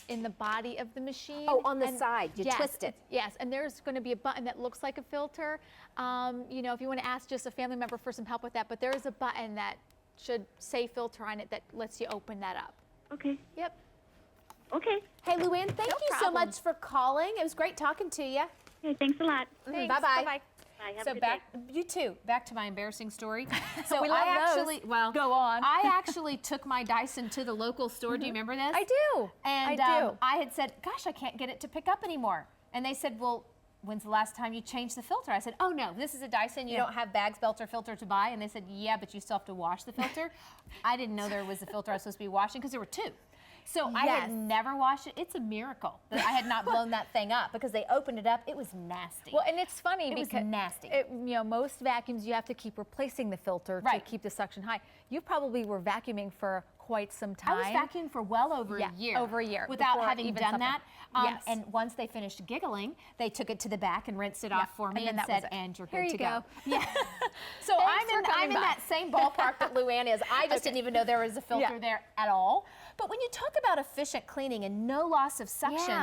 in the body of the machine. Oh, on the And side. You yes, twist it. Yes, and there's going to be a button that looks like a filter. If you want to ask just a family member for some help with that, but there is a button that should say filter on it that lets you open that up. Okay. Yep. Okay. Hey, Luann, thank you so problem. much for calling. It was great talking to you. Okay. Thanks a lot. Thanks. Bye-bye. Bye-bye. Bye. Have a So good back, day. you too. Back to my embarrassing story. So We love I those. actually, well, Go on. I actually took my Dyson to the local store. Do you remember this? I do. And I do. I had said, gosh, I can't get it to pick up anymore. And they said, well, when's the last time you changed the filter? I said, oh no, this is a Dyson. You don't have bags, belts, or filter to buy. And they said, yeah, but you still have to wash the filter. I didn't know there was a filter I was supposed to be washing because there were two. So I had never washed it. It's a miracle that I had not blown that thing up because they opened it up. It was nasty. Well, and it's funny it because was nasty. most vacuums you have to keep replacing the filter to keep the suction high. You probably were vacuuming for quite some time. I was vacuuming for well over a year. Over a year. Without before having even done something. that. Yes. And once they finished giggling, they took it to the back and rinsed it off for me and then and that said, was it. and you're Here good you to go. Yeah. So I'm in that same ballpark that Luann is. I just didn't even know there was a filter there at all. But when you talk about efficient cleaning and no loss of suction,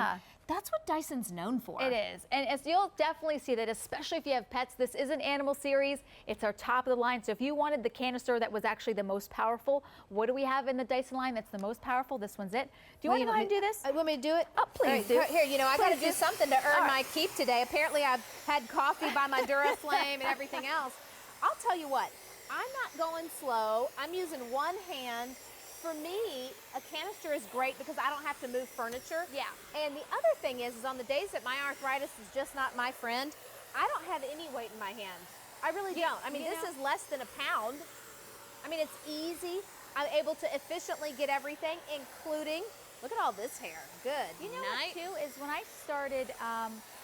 that's what Dyson's known for. It is. And as you'll definitely see that, especially if you have pets, this is an animal series. It's our top of the line. So if you wanted the canister that was actually the most powerful, what do we have in the Dyson line that's the most powerful? This one's it. Do you want to go ahead and do this? You want me to do it? Oh, please do. Here, you know, I got to Please do do. something to earn All my right. keep today. Apparently, I've had coffee by my Duraflame and everything else. I'll tell you what, I'm not going slow. I'm using one hand. For me, a canister is great because I don't have to move furniture. Yeah. And the other thing is on the days that my arthritis is just not my friend, I don't have any weight in my hand. I really don't. I mean, this is less than a pound. I mean, it's easy. I'm able to efficiently get everything, including, look at all this hair. Good You know night. what, too, is when I started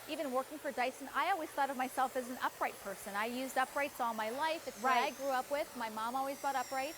even working for Dyson, I always thought of myself as an upright person. I used uprights all my life. It's what I grew up with. My mom always bought uprights.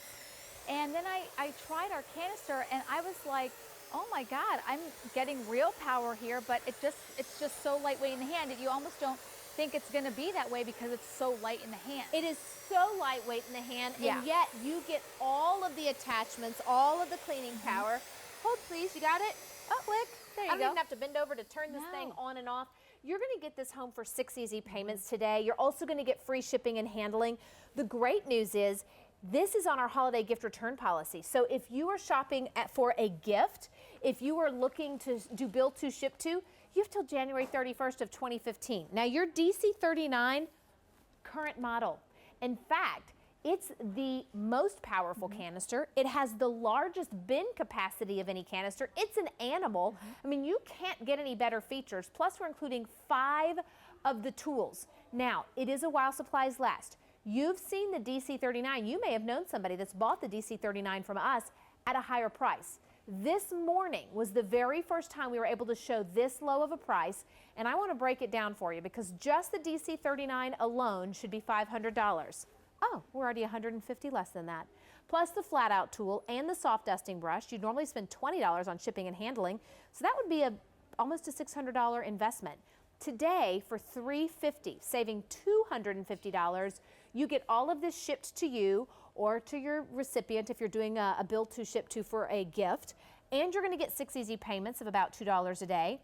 And then I tried our canister, and I was like, oh my God, I'm getting real power here, but it's just so lightweight in the hand that you almost don't think it's going to be that way because it's so light in the hand. It is so lightweight in the hand, and yet you get all of the attachments, all of the cleaning power. Hold please, you got it? Oh, click. There you I don't go. even have to bend over to turn this thing on and off. You're going to get this home for 6 easy payments today. You're also going to get free shipping and handling. The great news is this is on our holiday gift return policy. So if you are shopping for a gift, if you are looking to do build to ship to, you have till January 31st of 2015. Now your DC39 current model. In fact, it's the most powerful canister. It has the largest bin capacity of any canister. It's an animal. I mean, you can't get any better features. Plus, we're including 5 of the tools. Now, it is a while supplies last. You've seen the DC39. You may have known somebody that's bought the DC39 from us at a higher price. This morning was the very first time we were able to show this low of a price, and I want to break it down for you because just the DC39 alone should be $500. Oh, we're already $150 less than that. Plus the flat out tool and the soft dusting brush. You'd normally spend $20 on shipping and handling, so that would be almost a $600 investment. Today, for $350, saving $250, you get all of this shipped to you or to your recipient if you're doing a build to ship to for a gift. And you're going to get 6 easy payments of about $2 a day.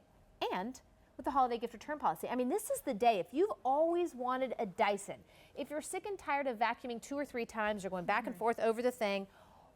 And with the holiday gift return policy, I mean, this is the day. If you've always wanted a Dyson, if you're sick and tired of vacuuming 2 or 3 times, you're going back and forth over the thing,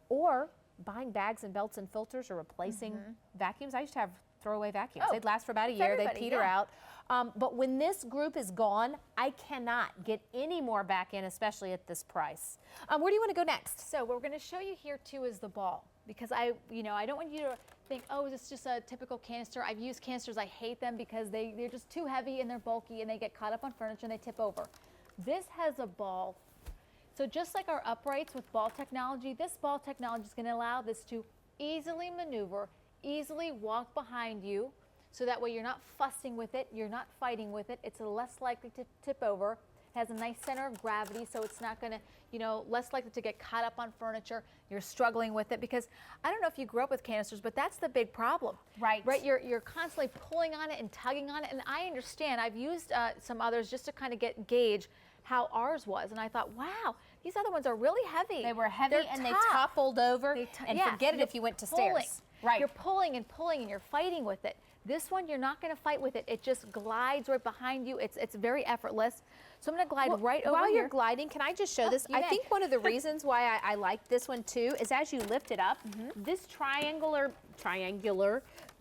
or buying bags and belts and filters or replacing vacuums. I used to have throwaway vacuums. They'd last for about a year. They'd peter out. But when this group is gone, I cannot get any more back in, especially at this price. Where do you want to go next? So what we're going to show you here too is the ball, because I don't want you to think, oh, this is just a typical canister. I've used canisters. I hate them because they're just too heavy and they're bulky and they get caught up on furniture and they tip over. This has a ball. So just like our uprights with ball technology, this ball technology is going to allow this to easily maneuver, easily walk behind you, so that way you're not fussing with it, you're not fighting with it, it's less likely to tip over. It has a nice center of gravity, so it's not gonna, less likely to get caught up on furniture. You're struggling with it because I don't know if you grew up with canisters, but that's the big problem. Right. You're constantly pulling on it and tugging on it, and I understand. I've used some others just to kind of gauge how ours was, and I thought, wow, These other ones are really heavy. They were heavy They're and they tough. toppled over. And Yes, forget it you're if you went to pulling. stairs. Right. You're pulling and pulling and you're fighting with it. This one, you're not going to fight with it. It just glides right behind you. It's very effortless. So I'm going to glide right over While here. you're gliding, can I just show this? you I may. think one of the reasons why I like this one too is as you lift it up, this triangular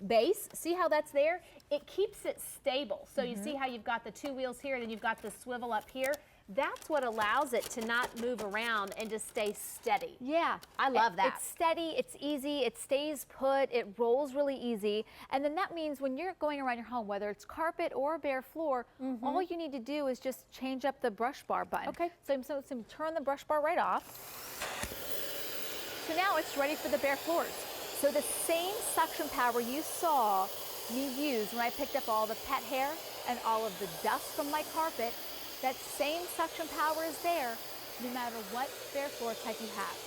base, see how that's there? It keeps it stable. So you see how you've got the two wheels here, and then you've got the swivel up here. That's what allows it to not move around and just stay steady. Yeah. I love that. It's steady, it's easy, it stays put, it rolls really easy. And then that means when you're going around your home, whether it's carpet or a bare floor, all you need to do is just change up the brush bar button. Okay. So turn the brush bar right off. So now it's ready for the bare floors. So the same suction power you saw me use when I picked up all the pet hair and all of the dust from my carpet, that same suction power is there no matter what bare floor type you have.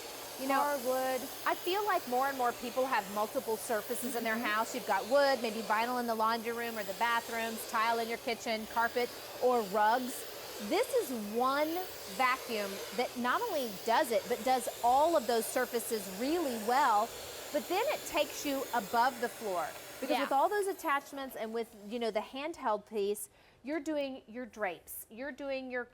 You know, Hardwood. I feel like more and more people have multiple surfaces in their house. You've got wood, maybe vinyl in the laundry room or the bathrooms, tile in your kitchen, carpet, or rugs. This is one vacuum that not only does it, but does all of those surfaces really well, but then it takes you above the floor. Because with all those attachments and with, you know, the handheld piece, you're doing your drapes, you're doing your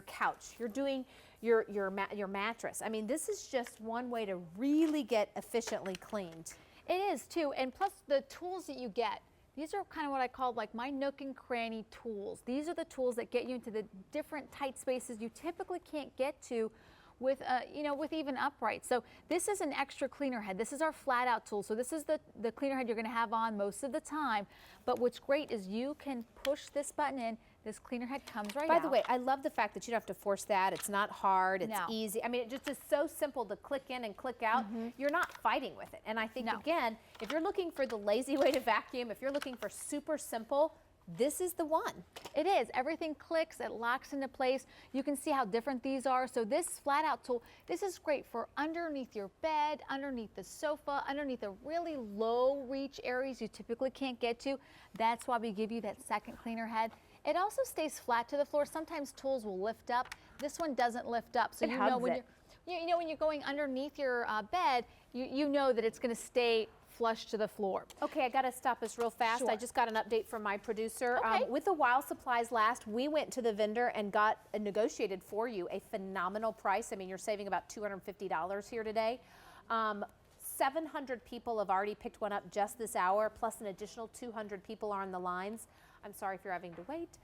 couch, you're doing your mattress. I mean, this is just one way to really get efficiently cleaned. It is too, and plus the tools that you get. These are kind of what I call like my nook and cranny tools. These are the tools that get you into the different tight spaces you typically can't get to with, with even upright. So this is an extra cleaner head. This is our flat out tool. So this is the cleaner head you're going to have on most of the time. But what's great is you can push this button in. This cleaner head comes right out. By the way, I love the fact that you don't have to force that. It's not hard. It's No. easy. I mean, it just is so simple to click in and click out. You're not fighting with it. And I think, No. again, if you're looking for the lazy way to vacuum, if you're looking for super simple, this is the one. It is. Everything clicks. It locks into place. You can see how different these are. So this flat out tool, this is great for underneath your bed, underneath the sofa, underneath the really low reach areas you typically can't get to. That's why we give you that second cleaner head. It also stays flat to the floor. Sometimes tools will lift up. This one doesn't lift up. So It you know hugs when it. when you're going underneath your bed, you know that it's going to stay flush to the floor. Okay, I got to stop us real fast. Sure. I just got an update from my producer. Okay. With the while supplies last, we went to the vendor and got negotiated for you a phenomenal price. I mean, you're saving about $250 here today. 700 people have already picked one up just this hour, plus an additional 200 people are on the lines. I'm sorry if you're having to wait.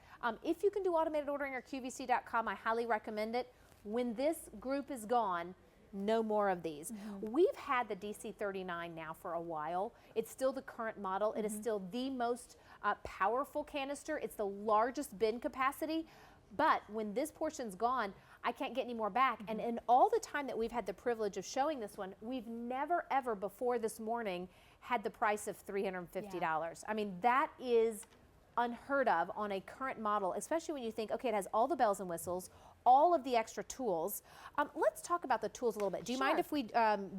If you can do automated ordering or QVC.com, I highly recommend it. When this group is gone, no more of these. We've had the DC39 now for a while. It's still the current model. It is still the most powerful canister. It's the largest bin capacity. But when this portion's gone, I can't get any more back. And in all the time that we've had the privilege of showing this one, we've never, ever before this morning had the price of $350. I mean, that is unheard of on a current model, especially when you think, okay, it has all the bells and whistles, all of the extra tools. Let's talk about the tools a little bit. Do you mind if we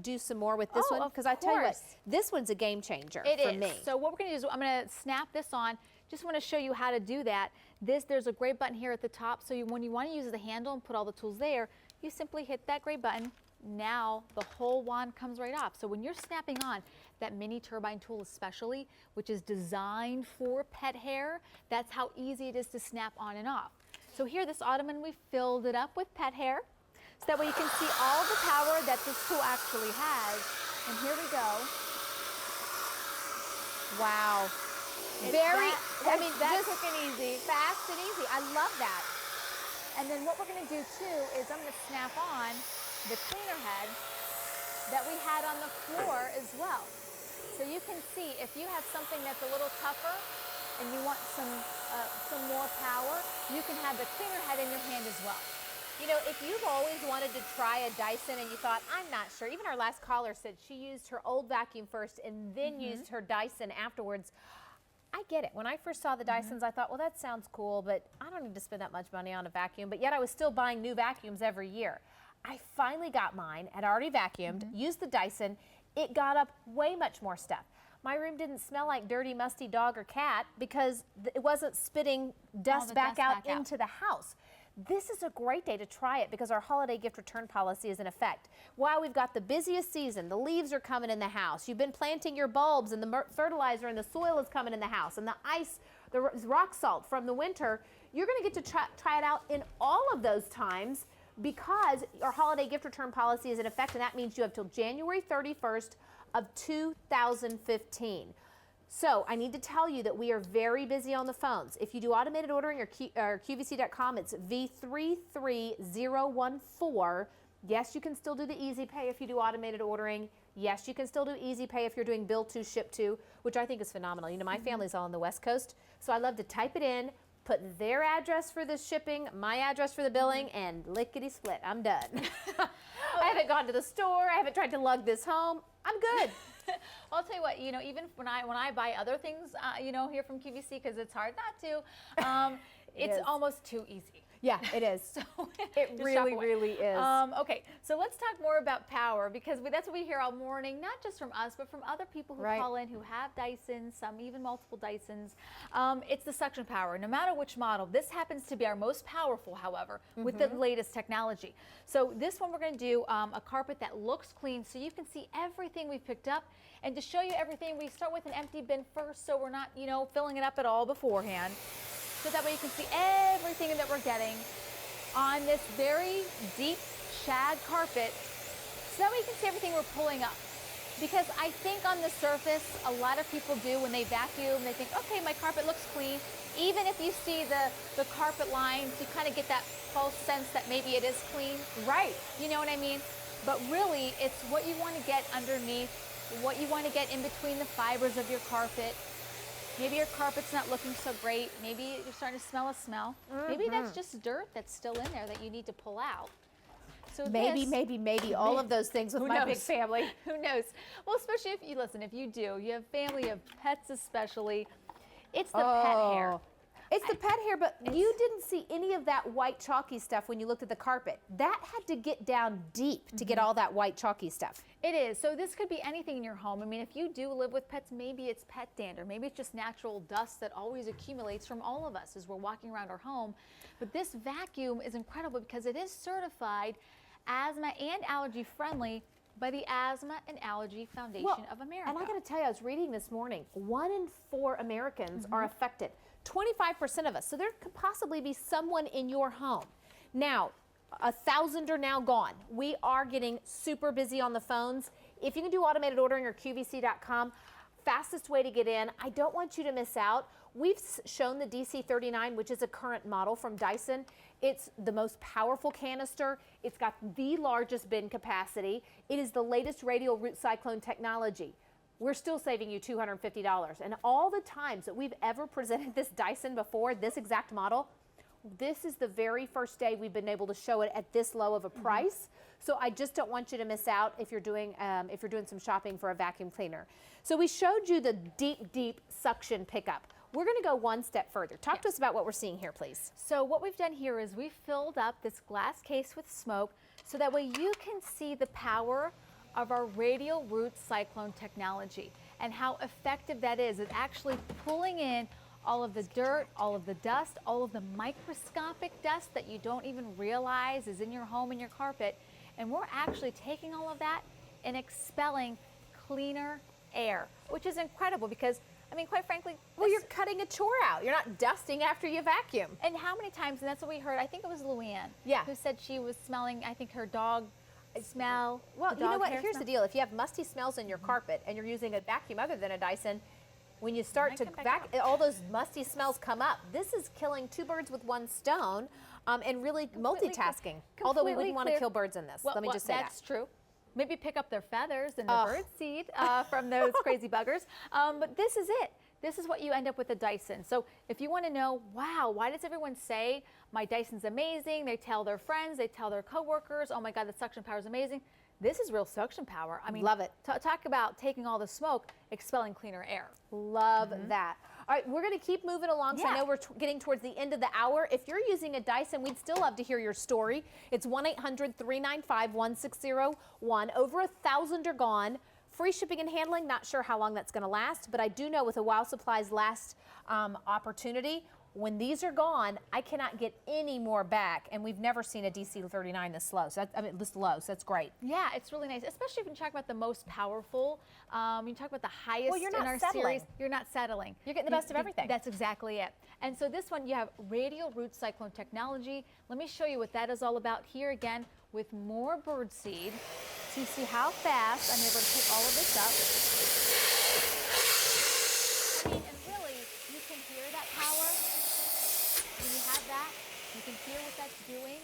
do some more with this one? Because I tell you what, this one's a game changer for me. So what we're going to do is I'm going to snap this on. Just want to show you how to do that. There's a gray button here at the top. So when you want to use the handle and put all the tools there, you simply hit that gray button. Now the whole wand comes right off. So when you're snapping on that mini turbine tool especially, which is designed for pet hair, that's how easy it is to snap on and off. So here, this ottoman, we filled it up with pet hair, so that way you can see all the power that this tool actually has. And here we go. Wow. It's That's just quick and easy. Fast and easy. I love that. And then what we're going to do too is I'm going to snap on the cleaner head that we had on the floor as well. So you can see if you have something that's a little tougher and you want some more power, you can have the cleaner head in your hand as well. You know, if you've always wanted to try a Dyson and you thought, I'm not sure, even our last caller said she used her old vacuum first and then used her Dyson afterwards. I get it. When I first saw the Dysons, I thought, well, that sounds cool, but I don't need to spend that much money on a vacuum. But yet I was still buying new vacuums every year. I finally got mine, had already vacuumed, used the Dyson. It got up way much more stuff. My room didn't smell like dirty, musty dog or cat because it wasn't spitting dust back out into the house. this is a great day to try it because our holiday gift return policy is in effect. While we've got the busiest season, the leaves are coming in the house, you've been planting your bulbs and the fertilizer and the soil is coming in the house and the ice, the rock salt from the winter, you're going to get to try it out in all of those times because our holiday gift return policy is in effect, and that means you have till January 31st of 2015. So I need to tell you that we are very busy on the phones. If you do automated ordering or QVC.com, it's V33014. Yes, you can still do the easy pay if you do automated ordering. Yes, you can still do easy pay if you're doing bill to, ship to, which I think is phenomenal. You know, my family's all on the West Coast, so I love to type it in, put their address for the shipping, my address for the billing, and lickety-split, I'm done. I haven't gone to the store. I haven't tried to lug this home. I'm good. Well, I'll tell you what, you know, even when I buy other things, you know, here from QVC, because it's hard not to, it's almost too easy. Yeah, it is. So it really, really is. Okay, so let's talk more about power because that's what we hear all morning, not just from us, but from other people who call in who have Dysons, some even multiple Dysons. It's the suction power, no matter which model. This happens to be our most powerful, however, with the latest technology. So this one we're going to do a carpet that looks clean so you can see everything we've picked up. And to show you everything, we start with an empty bin first so we're not, you know, filling it up at all beforehand. So that way you can see everything that we're getting on this very deep shag carpet. So that way you can see everything we're pulling up. Because I think on the surface, a lot of people do when they vacuum, they think, okay, my carpet looks clean. Even if you see the carpet lines, you kind of get that false sense that maybe it is clean. Right. You know what I mean? But really, it's what you want to get underneath, what you want to get in between the fibers of your carpet. Maybe your carpet's not looking so great. Maybe you're starting to smell a smell. Maybe that's just dirt that's still in there that you need to pull out. So maybe all of those things with my big family. Who knows? Well, especially if you listen, if you do, you have family, you have pets especially. It's the pet hair. It's the pet hair, but you didn't see any of that white chalky stuff when you looked at the carpet. That had to get down deep to get all that white chalky stuff. It is. So this could be anything in your home. I mean, if you do live with pets, maybe it's pet dander. Maybe it's just natural dust that always accumulates from all of us as we're walking around our home. But this vacuum is incredible because it is certified asthma and allergy friendly by the Asthma and Allergy Foundation of America. And I got to tell you, I was reading this morning, 1 in 4 Americans are affected. 25% of us. So there could possibly be someone in your home. Now, 1,000 are now gone. We are getting super busy on the phones. If you can do automated ordering or QVC.com, fastest way to get in. I don't want you to miss out. We've shown the DC39, which is a current model from Dyson. It's the most powerful canister. It's got the largest bin capacity. It is the latest radial root cyclone technology. We're still saving you $250. And all the times that we've ever presented this Dyson before, this exact model, this is the very first day we've been able to show it at this low of a price. So I just don't want you to miss out if you're doing some shopping for a vacuum cleaner. So we showed you the deep suction pickup. We're going to go one step further. Talk to us about what we're seeing here, please. So what we've done here is we've filled up this glass case with smoke so that way you can see the power of our radial root cyclone technology and how effective that is at actually pulling in all of the dirt, all of the dust, all of the microscopic dust that you don't even realize is in your home and your carpet. And we're actually taking all of that and expelling cleaner air, which is incredible because, I mean, quite frankly, well, you're cutting a chore out. You're not dusting after you vacuum. And how many times, and that's what we heard, I think it was Luann, who said she was smelling, I think her dog smell. Well, you know what? Here's the deal. If you have musty smells in your carpet and you're using a vacuum other than a Dyson, when you start to vacuum, all those musty smells come up. This is killing 2 birds with 1 stone and really multitasking. Although we wouldn't want to kill birds in this. Let me just say that's true. Maybe pick up their feathers and the bird seed from those crazy buggers. But this is it. This is what you end up with a Dyson. So if you want to know, wow, why does everyone say my Dyson's amazing? They tell their friends, they tell their coworkers, oh my God, the suction power is amazing. This is real suction power. I mean, love it. Talk about taking all the smoke, expelling cleaner air. Love that. All right, we're going to keep moving along. So I know we're getting towards the end of the hour. If you're using a Dyson, we'd still love to hear your story. It's 1-800-395-1601. Over 1,000 are gone. Free shipping and handling, not sure how long that's going to last, but I do know with a Wow Supply's last opportunity, when these are gone, I cannot get any more back, and we've never seen a DC39 this slow. So this low, so that's great. Yeah, it's really nice, especially when you talk about the most powerful. You talk about the highest Well, you're not in our settling. series. You're not settling. You're getting the best of everything. That's exactly it. And so this one, you have radial root cyclone technology. Let me show you what that is all about here again with more bird seed. So you see how fast I'm able to pick all of this up. I mean, and really, you can hear that power. When you have that, you can hear what that's doing.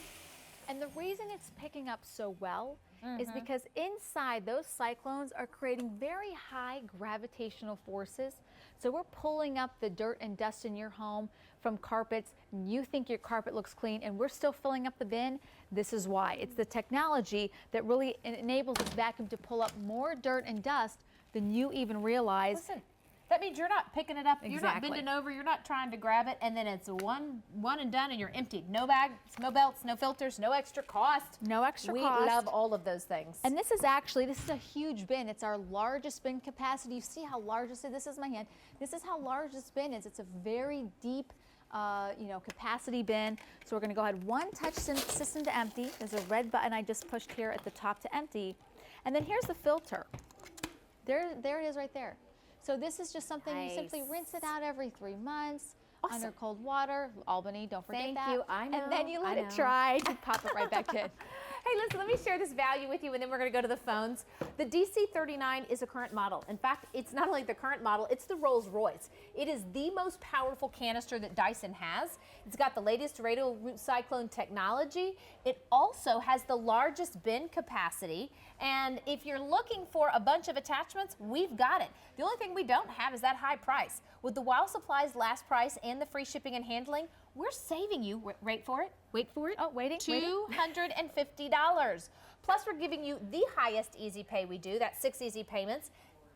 And the reason it's picking up so well is because inside those cyclones are creating very high gravitational forces. So we're pulling up the dirt and dust in your home from carpets. And you think your carpet looks clean and we're still filling up the bin. This is why. It's the technology that really enables this vacuum to pull up more dirt and dust than you even realize. Listen, that means you're not picking it up. You're not Exactly. bending over. You're not trying to grab it, and then it's one and done, and you're emptied. No bags, no belts, no filters, no extra cost. No extra we cost. love all of those things. And this is a huge bin. It's our largest bin capacity. You see how large this is? This is my hand. This is how large this bin is. It's a very deep, capacity bin. So we're going to go ahead, one touch system to empty. There's a red button I just pushed here at the top to empty. And then here's the filter. There it is right there. So this is just something you simply rinse it out every 3 months under cold water. Albany, don't forget Thank that. you. I know. And then you let I it know. dry to pop it right back in. Hey, listen, let me share this value with you, and then we're going to go to the phones. The DC39 is a current model. In fact, it's not only the current model, it's the Rolls Royce. It is the most powerful canister that Dyson has. It's got the latest radial root cyclone technology. It also has the largest bin capacity. And if you're looking for a bunch of attachments, we've got it. The only thing we don't have is that high price. With the Wow Supply's last price and the free shipping and handling, we're saving you, wait for it, Oh, waiting. $250. Plus, we're giving you the highest easy pay we do, that's 6 easy payments,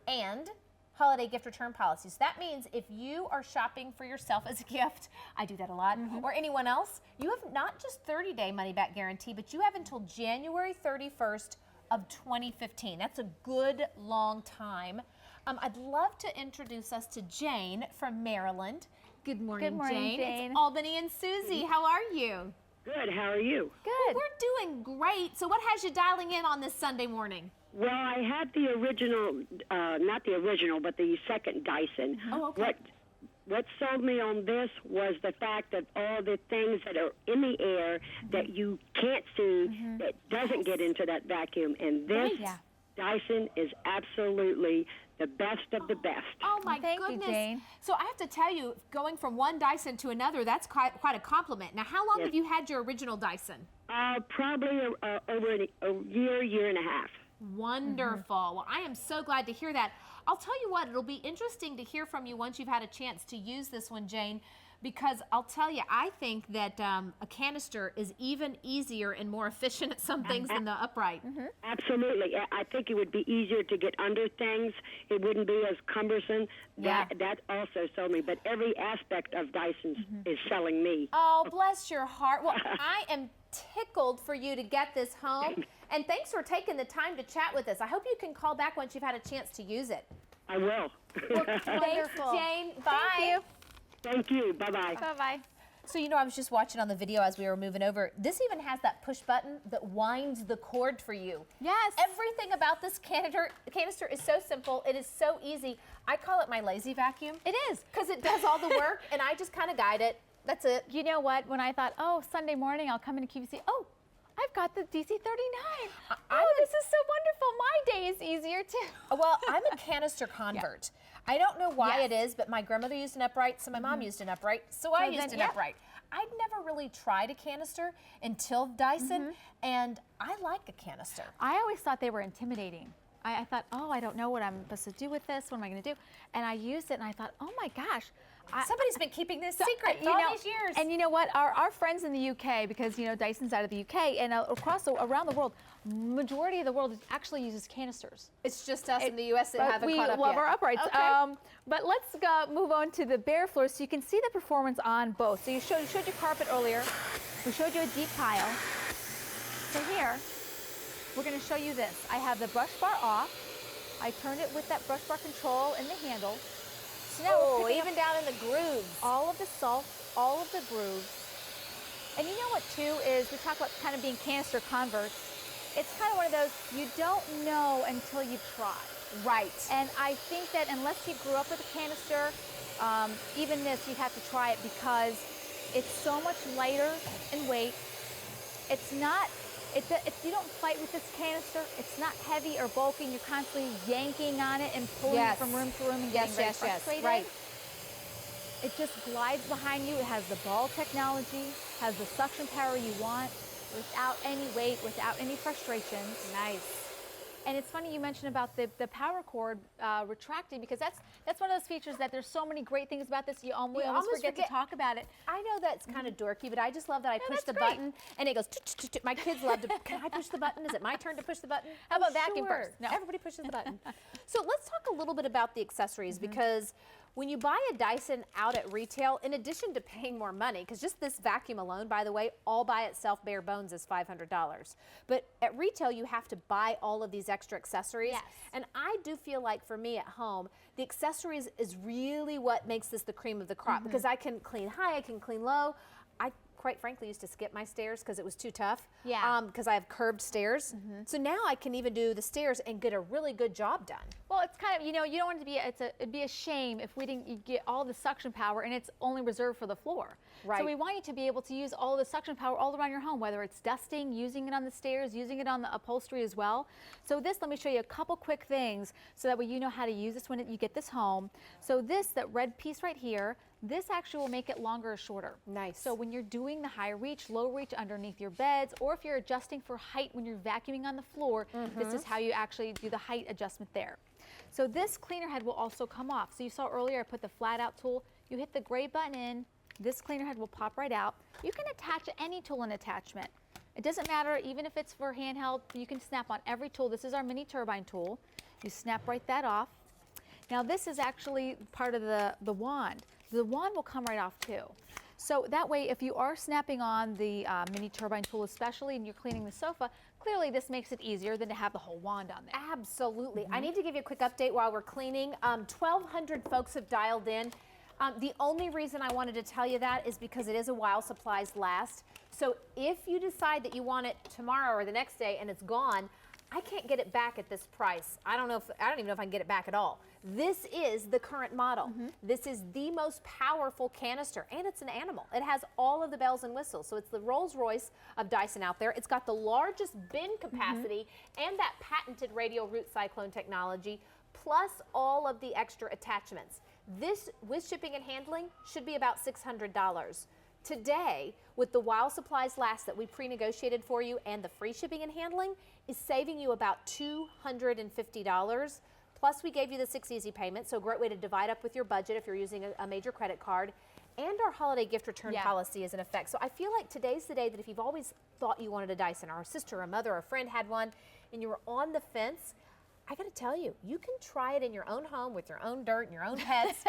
and holiday gift return policies. That means if you are shopping for yourself as a gift, I do that a lot, or anyone else, you have not just 30-day money-back guarantee, but you have until January 31st of 2015. That's a good long time. I'd love to introduce us to Jane from Maryland. Good morning, Good morning, Jane. It's Albany and Susie. How are you? Good. How are you? Good. We're doing great. So what has you dialing in on this Sunday morning? Well, I had the original, not the original, but the second Dyson. Oh, okay. What sold me on this was the fact that all the things that are in the air that you can't see, that doesn't get into that vacuum. And this Yeah. Dyson is absolutely the best of the best. Oh my Thank you, goodness. Jane. So I have to tell you, going from one Dyson to another, that's quite a compliment. Now, how long Yes. have you had your original Dyson? Probably over a year and a half. Wonderful. Well, I am so glad to hear that. I'll tell you what, it'll be interesting to hear from you once you've had a chance to use this one, Jane, because I'll tell you, I think that a canister is even easier and more efficient at some things than the upright. Absolutely. I think it would be easier to get under things. It wouldn't be as cumbersome. Yeah. That also sold me. But every aspect of Dyson's is selling me. Oh, bless your heart. Well, I am tickled for you to get this home. And thanks for taking the time to chat with us. I hope you can call back once you've had a chance to use it. I will. Thanks, Wonderful. Jane. Bye. Thank you. Thank you. Bye-bye. Bye-bye. So, I was just watching on the video as we were moving over. This even has that push button that winds the cord for you. Yes. Everything about this canister is so simple. It is so easy. I call it my lazy vacuum. It is. Because it does all the work, and I just kind of guide it. That's it. You know what? When I thought, oh, Sunday morning I'll come into QVC. Oh, I've got the DC39. This is so wonderful. My day is easier too. Well, I'm a canister convert. I don't know why Yes. it is, but my grandmother used an upright, so my mom used an upright, so I used then, an yeah. upright. I'd never really tried a canister until Dyson, and I like a canister. I always thought they were intimidating. I thought, oh, I don't know what I'm supposed to do with this. What am I going to do? And I used it, and I thought, oh my gosh. Somebody's been keeping this secret for all these years. And you know what? Our friends in the UK, because Dyson's out of the UK, and around the world, majority of the world actually uses canisters. It's just us in the U.S. that haven't we caught up love yet. our uprights. Okay. But let's move on to the bare floor so you can see the performance on both. So you showed you carpet earlier. We showed you a deep tile. So here, we're going to show you this. I have the brush bar off. I turned it with that brush bar control in the handle. So now Oh, we're picking even up down in the grooves. all of the salt, all of the grooves. And you know what too is, we talk about kind of being canister converts. It's kind of one of those, you don't know until you try. Right. And I think that unless you grew up with a canister, even this, you'd have to try it because it's so much lighter in weight. It's not, you don't fight with this canister. It's not heavy or bulky, and you're constantly yanking on it and pulling it from room to room and getting very frustrated. Right. It just glides behind you. It has the ball technology, has the suction power you want, without any weight, without any frustrations. Nice. And it's funny you mentioned about the power cord retracting, because that's one of those features that there's so many great things about this. We almost forget to talk about it. I know that's kind of dorky, but I just love that I push that's the great. button and it goes. My kids love to. Can I push the button? Is it my turn to push the button? How about vacuum sure. first? No. Everybody pushes the button. So let's talk a little bit about the accessories, because when you buy a Dyson out at retail, in addition to paying more money, because just this vacuum alone, by the way, all by itself, bare bones, is $500. But at retail, you have to buy all of these extra accessories. Yes. And I do feel like for me at home, the accessories is really what makes this the cream of the crop, because I can clean high, I can clean low. I quite frankly used to skip my stairs because it was too tough. Yeah. Because I have curved stairs. So now I can even do the stairs and get a really good job done. Well, it's kind of, you know, you don't want it to be, it'd be a shame if we didn't get all the suction power and it's only reserved for the floor. Right. So we want you to be able to use all the suction power all around your home, whether it's dusting, using it on the stairs, using it on the upholstery as well. So this, let me show you a couple quick things so that way you know how to use this when you get this home. So that red piece right here, this actually will make it longer or shorter. Nice. So when you're doing the high reach, low reach underneath your beds, or if you're adjusting for height when you're vacuuming on the floor, this is how you actually do the height adjustment there. So this cleaner head will also come off. So you saw earlier I put the flat out tool. You hit the gray button in, this cleaner head will pop right out. You can attach any tool and attachment. It doesn't matter, even if it's for handheld, you can snap on every tool. This is our mini turbine tool. You snap right that off. Now this is actually part of the wand. The wand will come right off too. So that way, if you are snapping on the mini turbine tool especially, and you're cleaning the sofa, clearly this makes it easier than to have the whole wand on there. Absolutely. I need to give you a quick update while we're cleaning. 1,200 folks have dialed in. The only reason I wanted to tell you that is because it is a while supplies last. So if you decide that you want it tomorrow or the next day and it's gone, I can't get it back at this price. I don't even know if I can get it back at all. This is the current model. This is the most powerful canister, and it's an animal. It has all of the bells and whistles. So it's the Rolls Royce of Dyson out there. It's got the largest bin capacity and that patented radial root cyclone technology, plus all of the extra attachments. This, with shipping and handling, should be about $600. Today, with the while supplies last that we pre-negotiated for you and the free shipping and handling, is saving you about $250. Plus, we gave you the 6 easy payments, so a great way to divide up with your budget if you're using a major credit card. And our holiday gift return policy is in effect. So I feel like today's the day that if you've always thought you wanted a Dyson, or a sister, or a mother, or a friend had one, and you were on the fence, I gotta tell you, you can try it in your own home with your own dirt and your own pets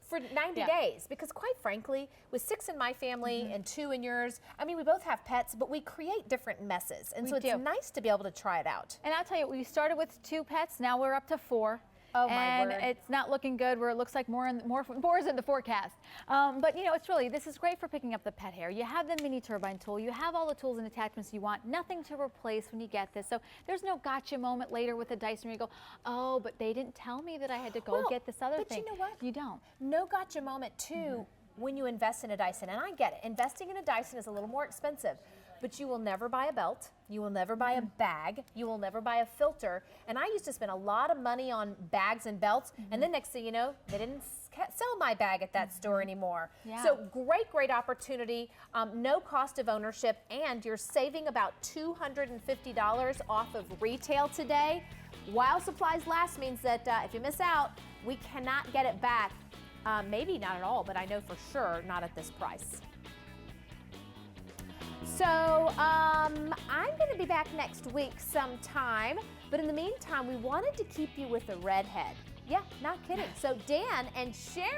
for 90 days. Because quite frankly, with 6 in my family and 2 in yours, I mean, we both have pets, but we create different messes. And so it's nice to be able to try it out. And I'll tell you, we started with 2 pets, now we're up to 4. Oh my word. And it's not looking good where it looks like more is in the forecast. But you know, this is great for picking up the pet hair. You have the mini turbine tool, you have all the tools and attachments you want, nothing to replace when you get this. So there's no gotcha moment later with the Dyson where you go, oh, but they didn't tell me that I had to go get this other thing. But you know what? You don't. No gotcha moment too when you invest in a Dyson. And I get it, investing in a Dyson is a little more expensive. But you will never buy a belt, you will never buy a bag, you will never buy a filter. And I used to spend a lot of money on bags and belts, and then next thing you know, they didn't sell my bag at that store anymore. So great opportunity, no cost of ownership, and you're saving about $250 off of retail today. While supplies last means that if you miss out, we cannot get it back. Maybe not at all, but I know for sure not at this price. So I'm going to be back next week sometime, but in the meantime, we wanted to keep you with a redhead. Yeah, not kidding. So Dan and Sharon